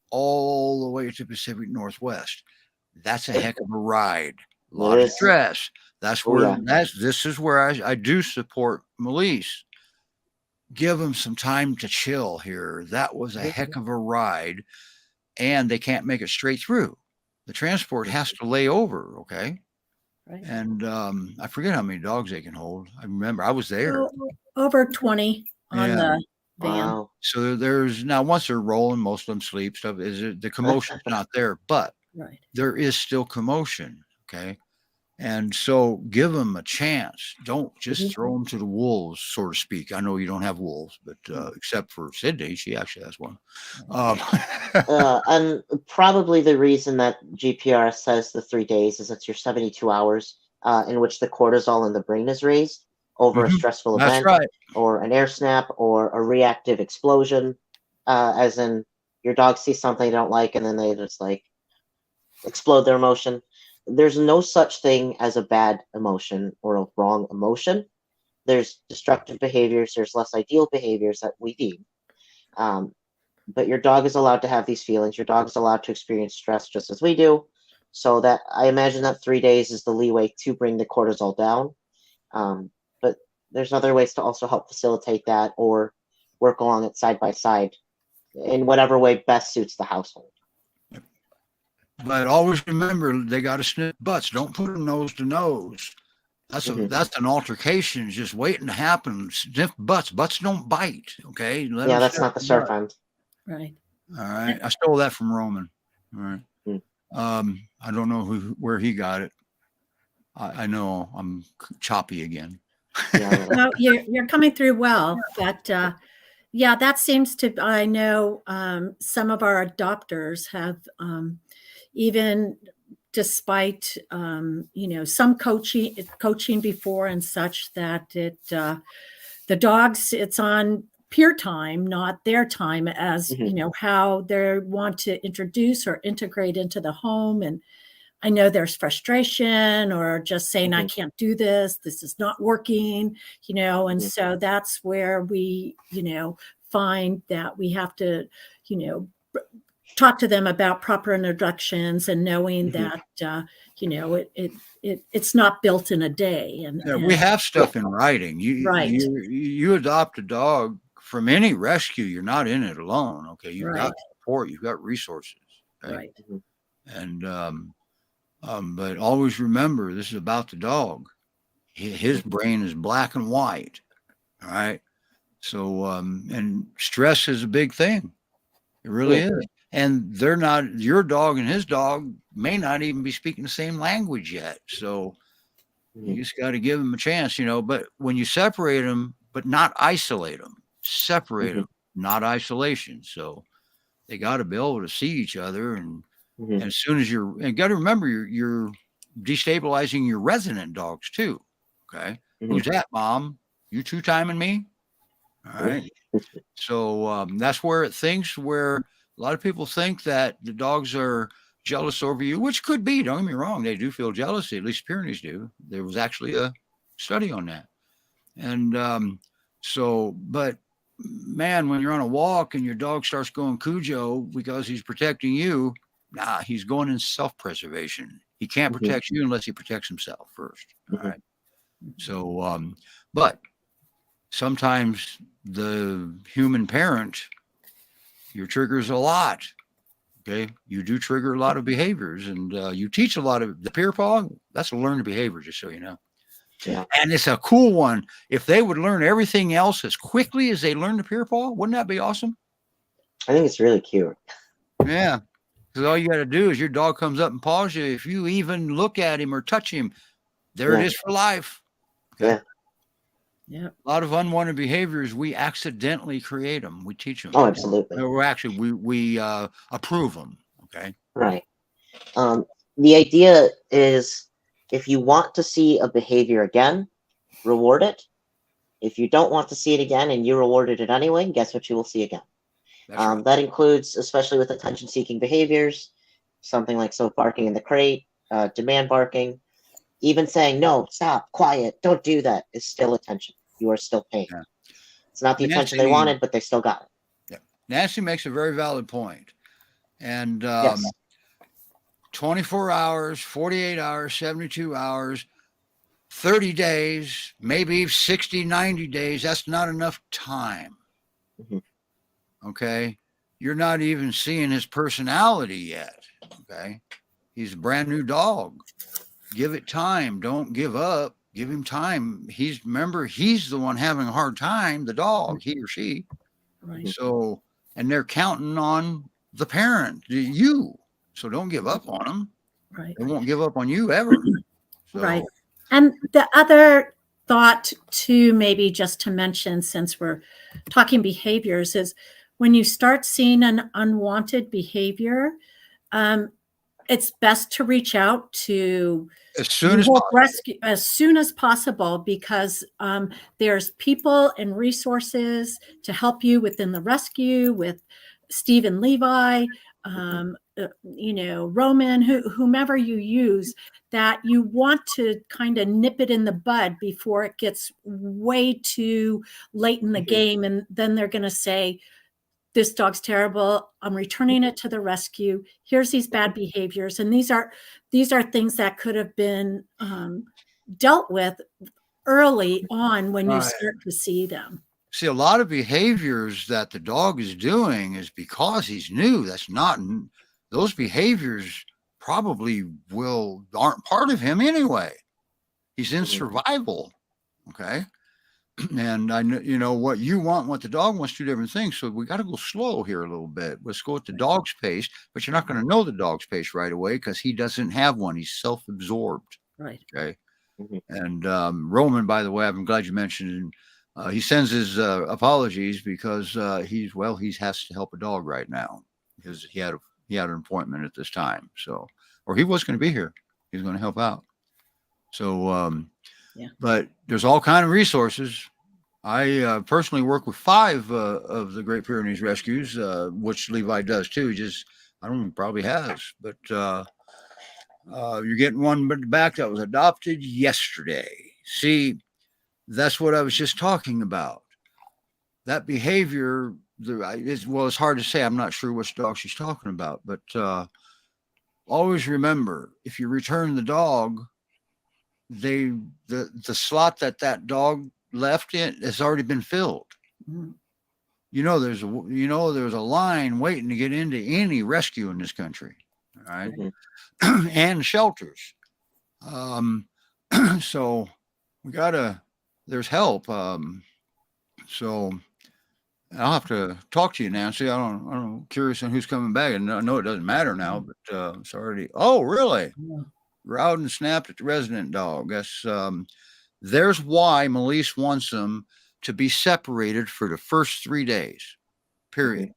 Speaker 1: all the way to Pacific Northwest. That's a heck of a ride. A
Speaker 3: It
Speaker 1: lot of
Speaker 3: is.
Speaker 1: stress. That's
Speaker 3: Oh
Speaker 1: where
Speaker 3: yeah.
Speaker 1: this is where I do support Melise. Give them some time to chill here. That was a
Speaker 3: Mhm.
Speaker 1: heck of a ride, and they can't make it straight through. The transport has to lay over, okay?
Speaker 2: Right.
Speaker 1: And I forget how many dogs they can hold. I remember I was there.
Speaker 2: Over 20 on
Speaker 1: Yeah.
Speaker 2: the van.
Speaker 3: Wow.
Speaker 1: So there's now once they're rolling, most of them sleep. Stuff is the commotion's not there, but
Speaker 2: Right.
Speaker 1: there is still commotion. Okay. And so give them a chance. Don't just
Speaker 3: Mhm.
Speaker 1: throw them to the wolves, so to speak. I know you don't have wolves, but except for Sydney, she actually has one.
Speaker 3: And probably the reason that GPR says the 3 days is it's your 72 hours in which the cortisol in the brain is raised over a
Speaker 1: Mhm.
Speaker 3: stressful
Speaker 1: That's
Speaker 3: event
Speaker 1: right.
Speaker 3: or an air snap or a reactive explosion, as in your dog sees something they don't like and then they just like explode their emotion. There's no such thing as a bad emotion or a wrong emotion. There's destructive behaviors, there's less ideal behaviors that we deem. Um, but your dog is allowed to have these feelings. Your dog is allowed to experience stress just as we do. So that I imagine that 3 days is the leeway to bring the cortisol down. But there's other ways to also help facilitate that or work along it side by side in whatever way best suits the household.
Speaker 1: But always remember they got to sniff butts. Don't put them nose to nose.
Speaker 3: Mhm.
Speaker 1: That's an altercation just waiting to happen. Sniff butts. Butts don't bite. Okay, let
Speaker 3: Yeah,
Speaker 1: them
Speaker 3: that's
Speaker 1: sniff
Speaker 3: not the
Speaker 1: the
Speaker 3: surf
Speaker 1: butt.
Speaker 3: end.
Speaker 2: Right.
Speaker 1: All right, I stole that from Roman. All right.
Speaker 3: Mm.
Speaker 1: I don't know where he got it. I know I'm choppy again.
Speaker 3: Yeah, a little.
Speaker 2: No, you're coming through well, but yeah, that seems to. I know some of our adopters have even despite some coaching before and such that the dogs it's on peer time, not their time, as
Speaker 3: Mhm.
Speaker 2: how they want to introduce or integrate into the home. And I know there's frustration or just saying I
Speaker 3: Mhm.
Speaker 2: can't do this, this is not working, and
Speaker 3: Mhm.
Speaker 2: so that's where we find that we have to you know talk to them about proper introductions and knowing
Speaker 3: Mhm.
Speaker 2: that it's not built in a day.
Speaker 1: Yeah, we
Speaker 2: And
Speaker 1: have
Speaker 3: Yeah.
Speaker 1: stuff in writing.
Speaker 2: right,
Speaker 1: You adopt a dog from any rescue. You're not in it alone. Okay, you've got
Speaker 2: right,
Speaker 1: support. You've got resources. Okay,
Speaker 2: right,
Speaker 3: Mhm.
Speaker 1: and but always remember this is about the dog. His
Speaker 3: Mhm.
Speaker 1: brain is black and white. All right. So and stress is a big thing. It really
Speaker 3: Yeah.
Speaker 1: is. And they're not your dog and his dog may not even be speaking the same language yet. So
Speaker 3: Mhm.
Speaker 1: you just got to give them a chance, But when you separate them, but not isolate them, separate
Speaker 3: Mhm.
Speaker 1: them, not isolation. So they got to be able to see each other. And
Speaker 3: Mhm.
Speaker 1: as soon as and got to remember, you're destabilizing your resident dogs too. Okay.
Speaker 3: Mhm.
Speaker 1: Who's that, mom? You two timing me? All right. So that's where it thinks where a lot of people think that the dogs are jealous over you, which could be. Don't get me wrong; they do feel jealousy. At least Pyrenees do. There was actually a study on that, and but man, when you're on a walk and your dog starts going Cujo because he's protecting you, nah, he's going in self-preservation. He can't
Speaker 3: Mhm.
Speaker 1: protect you unless he protects himself first. All
Speaker 3: Mhm.
Speaker 1: right. So, but sometimes the human parent, your triggers a lot. Okay. You do trigger a lot of behaviors, and you teach a lot of the peer paw. That's a learned behavior, just so you know.
Speaker 3: Yeah.
Speaker 1: And it's a cool one. If they would learn everything else as quickly as they learn the peer paw, wouldn't that be awesome?
Speaker 3: I think it's really cute.
Speaker 1: Yeah. Because all you got to do is your dog comes up and paws you. If you even look at him or touch him, there it is for life. Okay?
Speaker 3: Yeah.
Speaker 2: Yeah.
Speaker 1: A lot of unwanted behaviors, we accidentally create them. We teach them.
Speaker 3: Oh, absolutely.
Speaker 1: We're actually, we approve them. Okay.
Speaker 3: Right. The idea is, if you want to see a behavior again, reward it. If you don't want to see it again and you rewarded it anyway, guess what you will see again?
Speaker 1: That's right.
Speaker 3: That includes, especially with attention-seeking behaviors, something like barking in the crate, demand barking, even saying, no, stop, quiet, don't do that, is still attention. You are still paying.
Speaker 1: Yeah.
Speaker 3: It's not the attention they wanted, but they still got it.
Speaker 1: Yeah. Nancy makes a very valid point. And
Speaker 3: Yes.
Speaker 1: 24 hours, 48 hours, 72 hours, 30 days, maybe 60, 90 days, that's not enough time.
Speaker 3: Mhm.
Speaker 1: Okay. You're not even seeing his personality yet. Okay. He's a brand new dog. Give it time. Don't give up. Give him time. Remember, he's the one having a hard time, the dog, he or she.
Speaker 2: Right.
Speaker 1: So, and they're counting on the parent, you. So don't give up on them.
Speaker 2: Right.
Speaker 1: They won't give up on you ever. So,
Speaker 2: Right. And the other thought too, maybe just to mention, since we're talking behaviors, is when you start seeing an unwanted behavior, it's best to reach out to
Speaker 1: as soon as possible.
Speaker 2: rescue as soon as possible, because there's people and resources to help you within the rescue, with Steve and Levi, Roman, whomever you use, that you want to kind of nip it in the bud before it gets way too late in the game. And then they're going to say, this dog's terrible, I'm returning it to the rescue. Here's these bad behaviors. And these are things that could have been dealt with early on when you start to see them.
Speaker 1: See, a lot of behaviors that the dog is doing is because he's new. That's not, those behaviors probably aren't part of him anyway. He's in survival. Okay. And I know, what you want, what the dog wants, two different things. So we got to go slow here a little bit. Let's go at the dog's pace, but you're not going to know the dog's pace right away because he doesn't have one. He's self-absorbed.
Speaker 2: Right.
Speaker 1: Okay. And Roman, by the way, I'm glad you mentioned, he sends his apologies because he has to help a dog right now because he had an appointment at this time. So, or he was going to be here. He's going to help out. So, but there's all kind of resources. I personally work with 5 of the Great Pyrenees rescues, which Levi does too. I don't know, probably has, but you're getting one back that was adopted yesterday. See, that's what I was just talking about. That behavior it's hard to say. I'm not sure which dog she's talking about, but always remember, if you return the dog, the slot that dog left in has already been filled. There's a line waiting to get into any rescue in this country. All right. And shelters. So there's help. So I'll have to talk to you, Nancy. I'm curious on who's coming back. And I know it doesn't matter now, but it's already, oh, really? Yeah. Growled and snapped at the resident dog. That's there's why Melise wants them to be separated for the first 3 days. Period.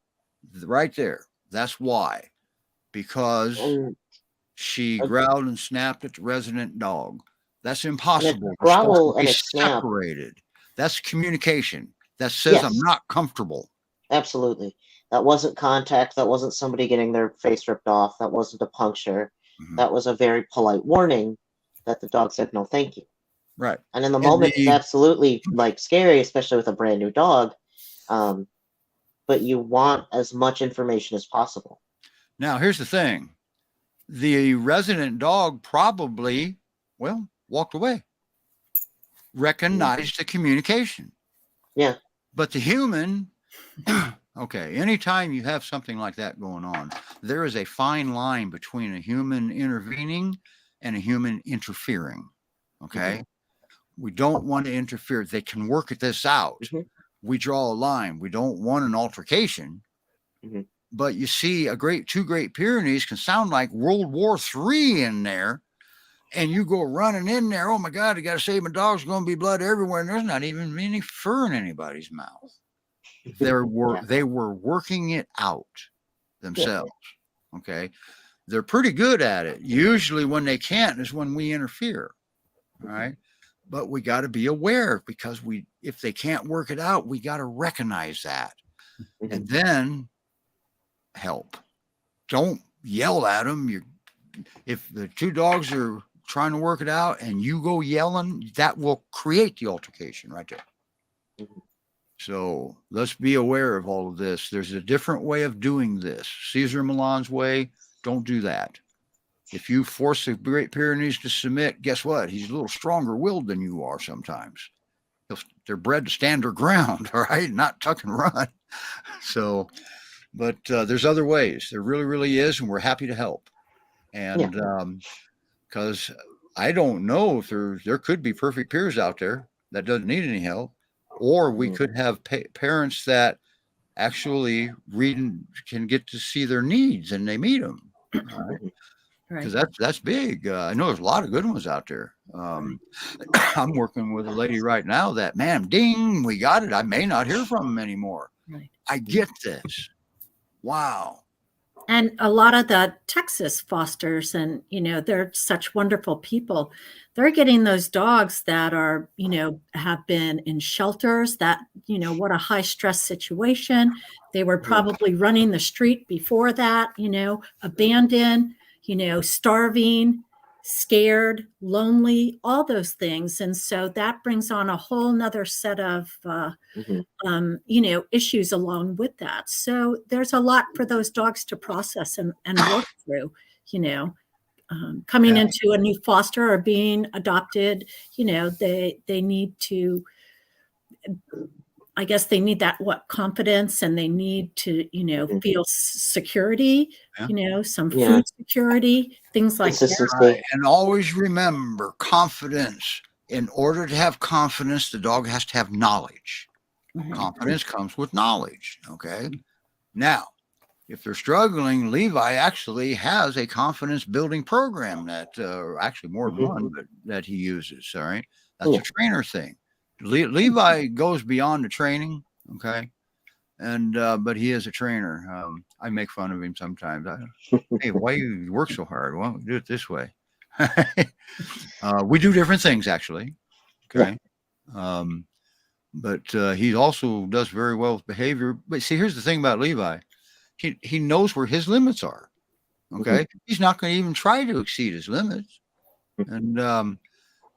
Speaker 1: Right there. That's why. Because she growled and snapped at the resident dog. That's impossible.
Speaker 3: Growl and
Speaker 1: separated. That's communication. That says I'm not comfortable.
Speaker 3: Absolutely. That wasn't contact. That wasn't somebody getting their face ripped off. That wasn't a puncture. That was a very polite warning that the dog said, no, thank you.
Speaker 1: Right.
Speaker 3: And in the moment, it's absolutely scary, especially with a brand new dog. But you want as much information as possible.
Speaker 1: Now, here's the thing. The resident dog probably, walked away. Recognized the communication.
Speaker 3: Yeah.
Speaker 1: But the human, okay, anytime you have something like that going on, there is a fine line between a human intervening and a human interfering. Okay. We don't want to interfere. They can work this out. We draw a line. We don't want an altercation. But you see, two Great Pyrenees can sound like World War III in there. And you go running in there. Oh my God, I got to save my dog's going to be blood everywhere. And there's not even any fur in anybody's mouth. They were working it out themselves. Okay. They're pretty good at it. Usually when they can't is when we interfere. All right. But we got to be aware, because if they can't work it out, we got to recognize that and then help. Don't yell at them. If the two dogs are trying to work it out and you go yelling, that will create the altercation right there. So let's be aware of all of this. There's a different way of doing this. Cesar Millan's way, don't do that. If you force the Great Pyrenees to submit, guess what? He's a little stronger willed than you are sometimes. They're bred to stand their ground, all right? Not tuck and run. So, but there's other ways. There really, really is, and we're happy to help. And because I don't know if there could be perfect peers out there that doesn't need any help, or we could have parents that actually can get to see their needs and they meet them. All right. Because that's big. I know there's a lot of good ones out there. I'm working with a lady right now that, man, ding, we got it. I may not hear from them anymore. I get this. Wow.
Speaker 2: And a lot of the Texas fosters, and, they're such wonderful people. They're getting those dogs that are, have been in shelters that, what a high stress situation. They were probably running the street before that, abandoned, starving, scared, lonely, all those things. And so that brings on a whole nother set of, issues along with that. So there's a lot for those dogs to process and work through, coming into a new foster or being adopted, they need to, I guess they need that confidence, and they need to, feel security, some food security, things like that.
Speaker 1: Right. And always remember, confidence. In order to have confidence, the dog has to have knowledge. Confidence comes with knowledge. Okay. Now, if they're struggling, Levi actually has a confidence building program that actually more than one, but that he uses. All right. That's a trainer thing. Levi goes beyond the training. Okay. And, but he is a trainer. I make fun of him sometimes. Hey, why you work so hard? Well, we do it this way. We do different things actually. Okay. But he also does very well with behavior. But see, here's the thing about Levi. He knows where his limits are. Okay. He's not going to even try to exceed his limits. And,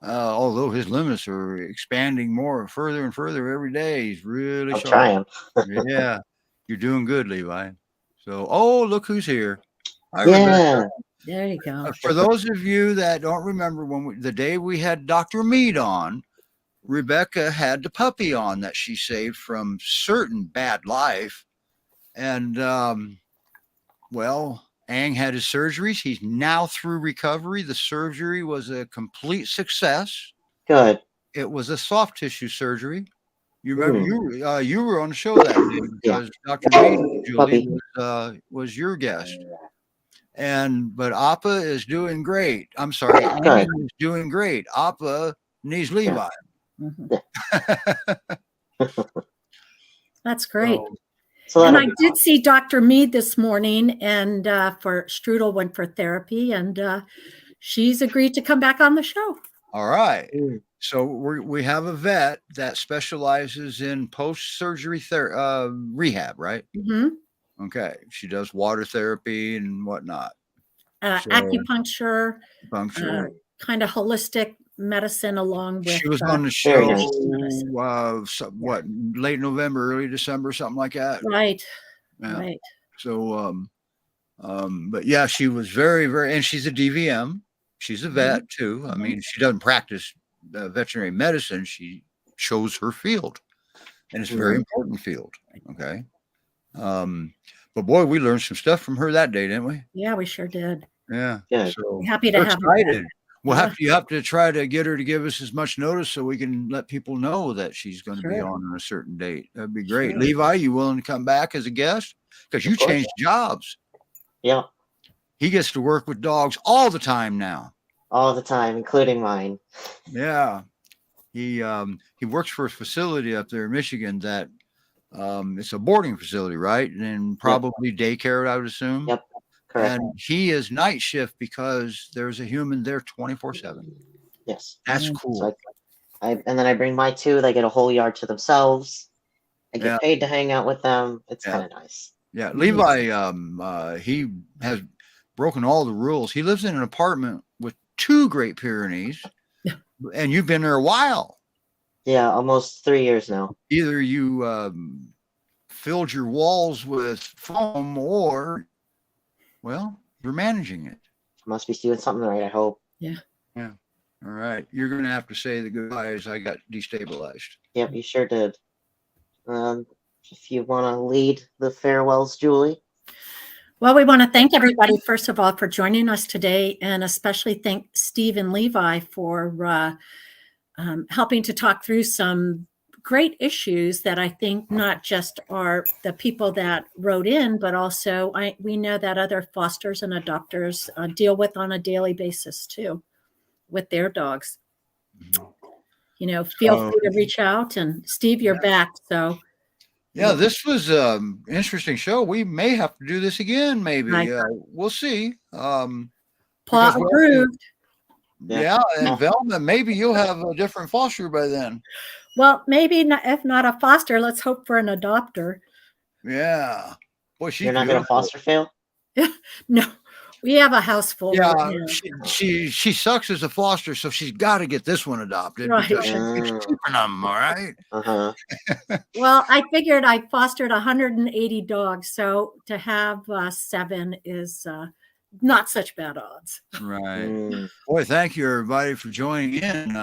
Speaker 1: although his limits are expanding further and further every day, he's really
Speaker 3: trying.
Speaker 1: Yeah, you're doing good, Levi. So, look who's here. Hi,
Speaker 2: Rebecca. There you go.
Speaker 1: For those of you that don't remember, the day we had Dr. Mead on, Rebecca had the puppy on that she saved from certain bad life, and Ang had his surgeries. He's now through recovery. The surgery was a complete success.
Speaker 3: Good.
Speaker 1: It was a soft tissue surgery. You remember you were on the show that day because Dr. Julie was your guest. But Appa is doing great. I'm sorry, Ang is doing great. Appa needs Levi.
Speaker 2: That's great. And I did see Dr. Mead this morning, and for Strudel went for therapy, and she's agreed to come back on the show.
Speaker 1: All right. So we have a vet that specializes in post-surgery rehab, right? Okay. She does water therapy and whatnot.
Speaker 2: Acupuncture, kind of holistic medicine along with.
Speaker 1: She was on the show, late November, early December, something like that.
Speaker 2: Right.
Speaker 1: Yeah.
Speaker 2: Right.
Speaker 1: So, but yeah, she was very, very, and she's a DVM. She's a vet too. I mean, she doesn't practice veterinary medicine. She chose her field. and it's a very important field. Okay. But boy, we learned some stuff from her that day, didn't we?
Speaker 2: Yeah, we sure did.
Speaker 1: Yeah.
Speaker 3: So
Speaker 2: happy to
Speaker 1: we're
Speaker 2: have her
Speaker 1: excited.
Speaker 2: back.
Speaker 1: We'll you have to try to get her to give us as much notice so we can let people know that she's going to be on a certain date. That'd be great. Levi, you willing to come back as a guest? Because you changed jobs.
Speaker 3: Yeah.
Speaker 1: He gets to work with dogs all the time now.
Speaker 3: All the time, including mine.
Speaker 1: Yeah. He works for a facility up there in Michigan that it's a boarding facility, right? And probably daycare, I would assume.
Speaker 3: Yep. Correct.
Speaker 1: And he is night shift because there's a human there 24/7.
Speaker 3: Yes.
Speaker 1: That's cool.
Speaker 3: So and then I bring my 2. They get a whole yard to themselves. I get paid to hang out with them. It's kind of nice.
Speaker 1: Yeah. Levi, he has broken all the rules. He lives in an apartment with 2 Great Pyrenees, and you've been there a while.
Speaker 3: Yeah, almost 3 years now.
Speaker 1: Either you filled your walls with foam or, well, you're managing it.
Speaker 3: Must be doing something right, I hope.
Speaker 2: Yeah.
Speaker 1: Yeah. All right. You're going to have to say the goodbyes. I got destabilized.
Speaker 3: Yep, you sure did. If you want to lead the farewells, Julie.
Speaker 2: Well, we want to thank everybody, first of all, for joining us today, and especially thank Steve and Levi for helping to talk through some great issues that I think not just are the people that wrote in, but also we know that other fosters and adopters deal with on a daily basis too with their dogs. You know, feel free to reach out, and Steve, you're back. So
Speaker 1: yeah, this was an interesting show. We may have to do this again, maybe. We'll see.
Speaker 2: Plot approved.
Speaker 1: Yeah, and Velma, maybe you'll have a different foster by then.
Speaker 2: Well, maybe not, if not a foster, let's hope for an adopter.
Speaker 1: Yeah. Boy,
Speaker 3: you're not going to foster fail?
Speaker 2: No, we have a house full.
Speaker 1: Yeah, she sucks as a foster, so she's got to get this one adopted.
Speaker 2: Right.
Speaker 1: Because she keeps keeping them, all right?
Speaker 2: Well, I figured I fostered 180 dogs, so to have 7 is not such bad odds.
Speaker 1: Right. Boy, thank you, everybody, for joining in.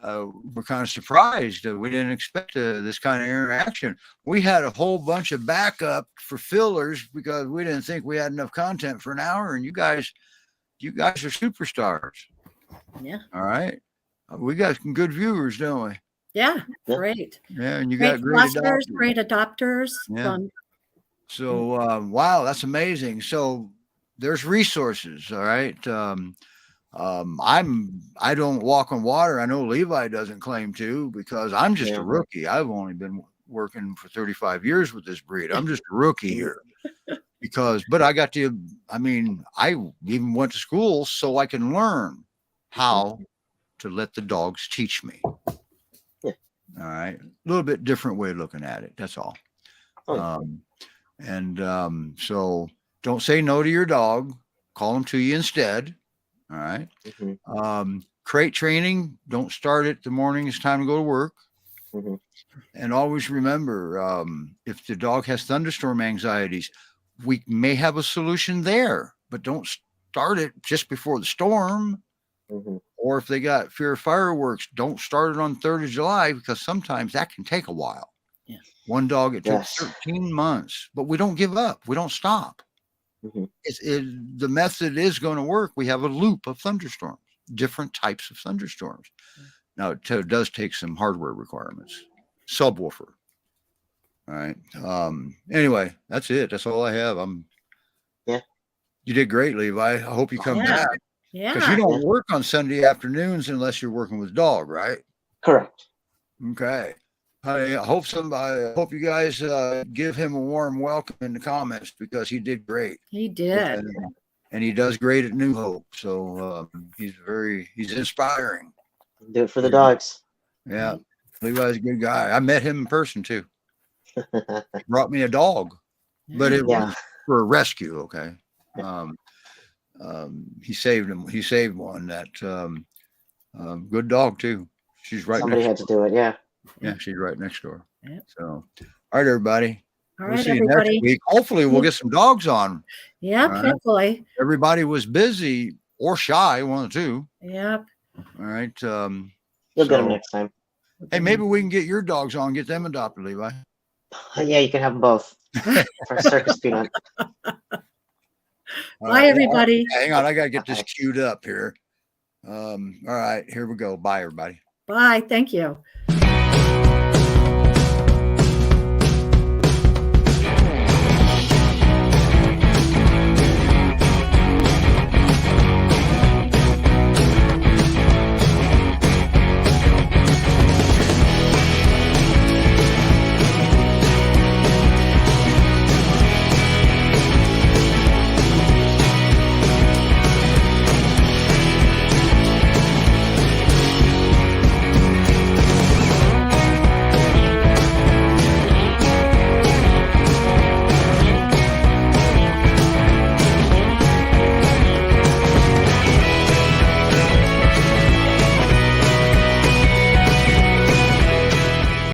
Speaker 1: We're kind of surprised. We didn't expect this kind of interaction. We had a whole bunch of backup for fillers because we didn't think we had enough content for an hour. And you guys are superstars.
Speaker 2: Yeah.
Speaker 1: All right. We got some good viewers, don't we?
Speaker 2: Yeah. Great.
Speaker 1: Yeah. And you
Speaker 2: great
Speaker 1: got great adopters.
Speaker 2: Great adopters.
Speaker 1: Yeah. So, wow, that's amazing. So there's resources. All right. I don't walk on water. I know Levi doesn't claim to because I'm just a rookie. I've only been working for 35 years with this breed. I'm just a rookie here but I got to, I even went to school so I can learn how to let the dogs teach me. All right. A little bit different way of looking at it. That's all. So don't say no to your dog. Call them to you instead. All right. Crate training. Don't start it the morning. It's time to go to work. And always remember, if the dog has thunderstorm anxieties, we may have a solution there, but don't start it just before the storm. Or if they got fear of fireworks, don't start it on 3rd of July because sometimes that can take a while.
Speaker 2: Yeah.
Speaker 1: One dog, it took 13 months, but we don't give up. We don't stop. The method is going to work. We have a loop of thunderstorms, different types of thunderstorms. Now, it does take some hardware requirements. Subwoofer. All right. Anyway, that's it. That's all I have. You did great, Levi. I hope you come back.
Speaker 2: Yeah.
Speaker 1: Because you don't work on Sunday afternoons unless you're working with dog, right?
Speaker 3: Correct.
Speaker 1: Okay. I hope you guys give him a warm welcome in the comments because he did great.
Speaker 2: He did.
Speaker 1: And he does great at New Hope. So he's inspiring.
Speaker 3: Do it for the dogs.
Speaker 1: Yeah. Levi's a good guy. I met him in person too. He brought me a dog, but it was for a rescue. Okay. He saved him. He saved one that good dog too. She's right.
Speaker 3: Somebody had to do it. Yeah.
Speaker 1: Yeah, she's right next door. Yep. So, all right, everybody.
Speaker 2: All right, see you next
Speaker 1: week. Hopefully, we'll get some dogs on.
Speaker 2: Yeah, hopefully.
Speaker 1: Everybody was busy or shy, one of the two.
Speaker 2: Yep.
Speaker 1: All right.
Speaker 3: You'll get them next time.
Speaker 1: Hey, maybe we can get your dogs on, get them adopted, Levi.
Speaker 3: Yeah, you can have them both for Circus Peanut.
Speaker 2: Bye, everybody.
Speaker 1: Hang on, I gotta get this
Speaker 3: Okay.
Speaker 1: queued up here. All right, here we go. Bye, everybody.
Speaker 2: Bye. Thank you.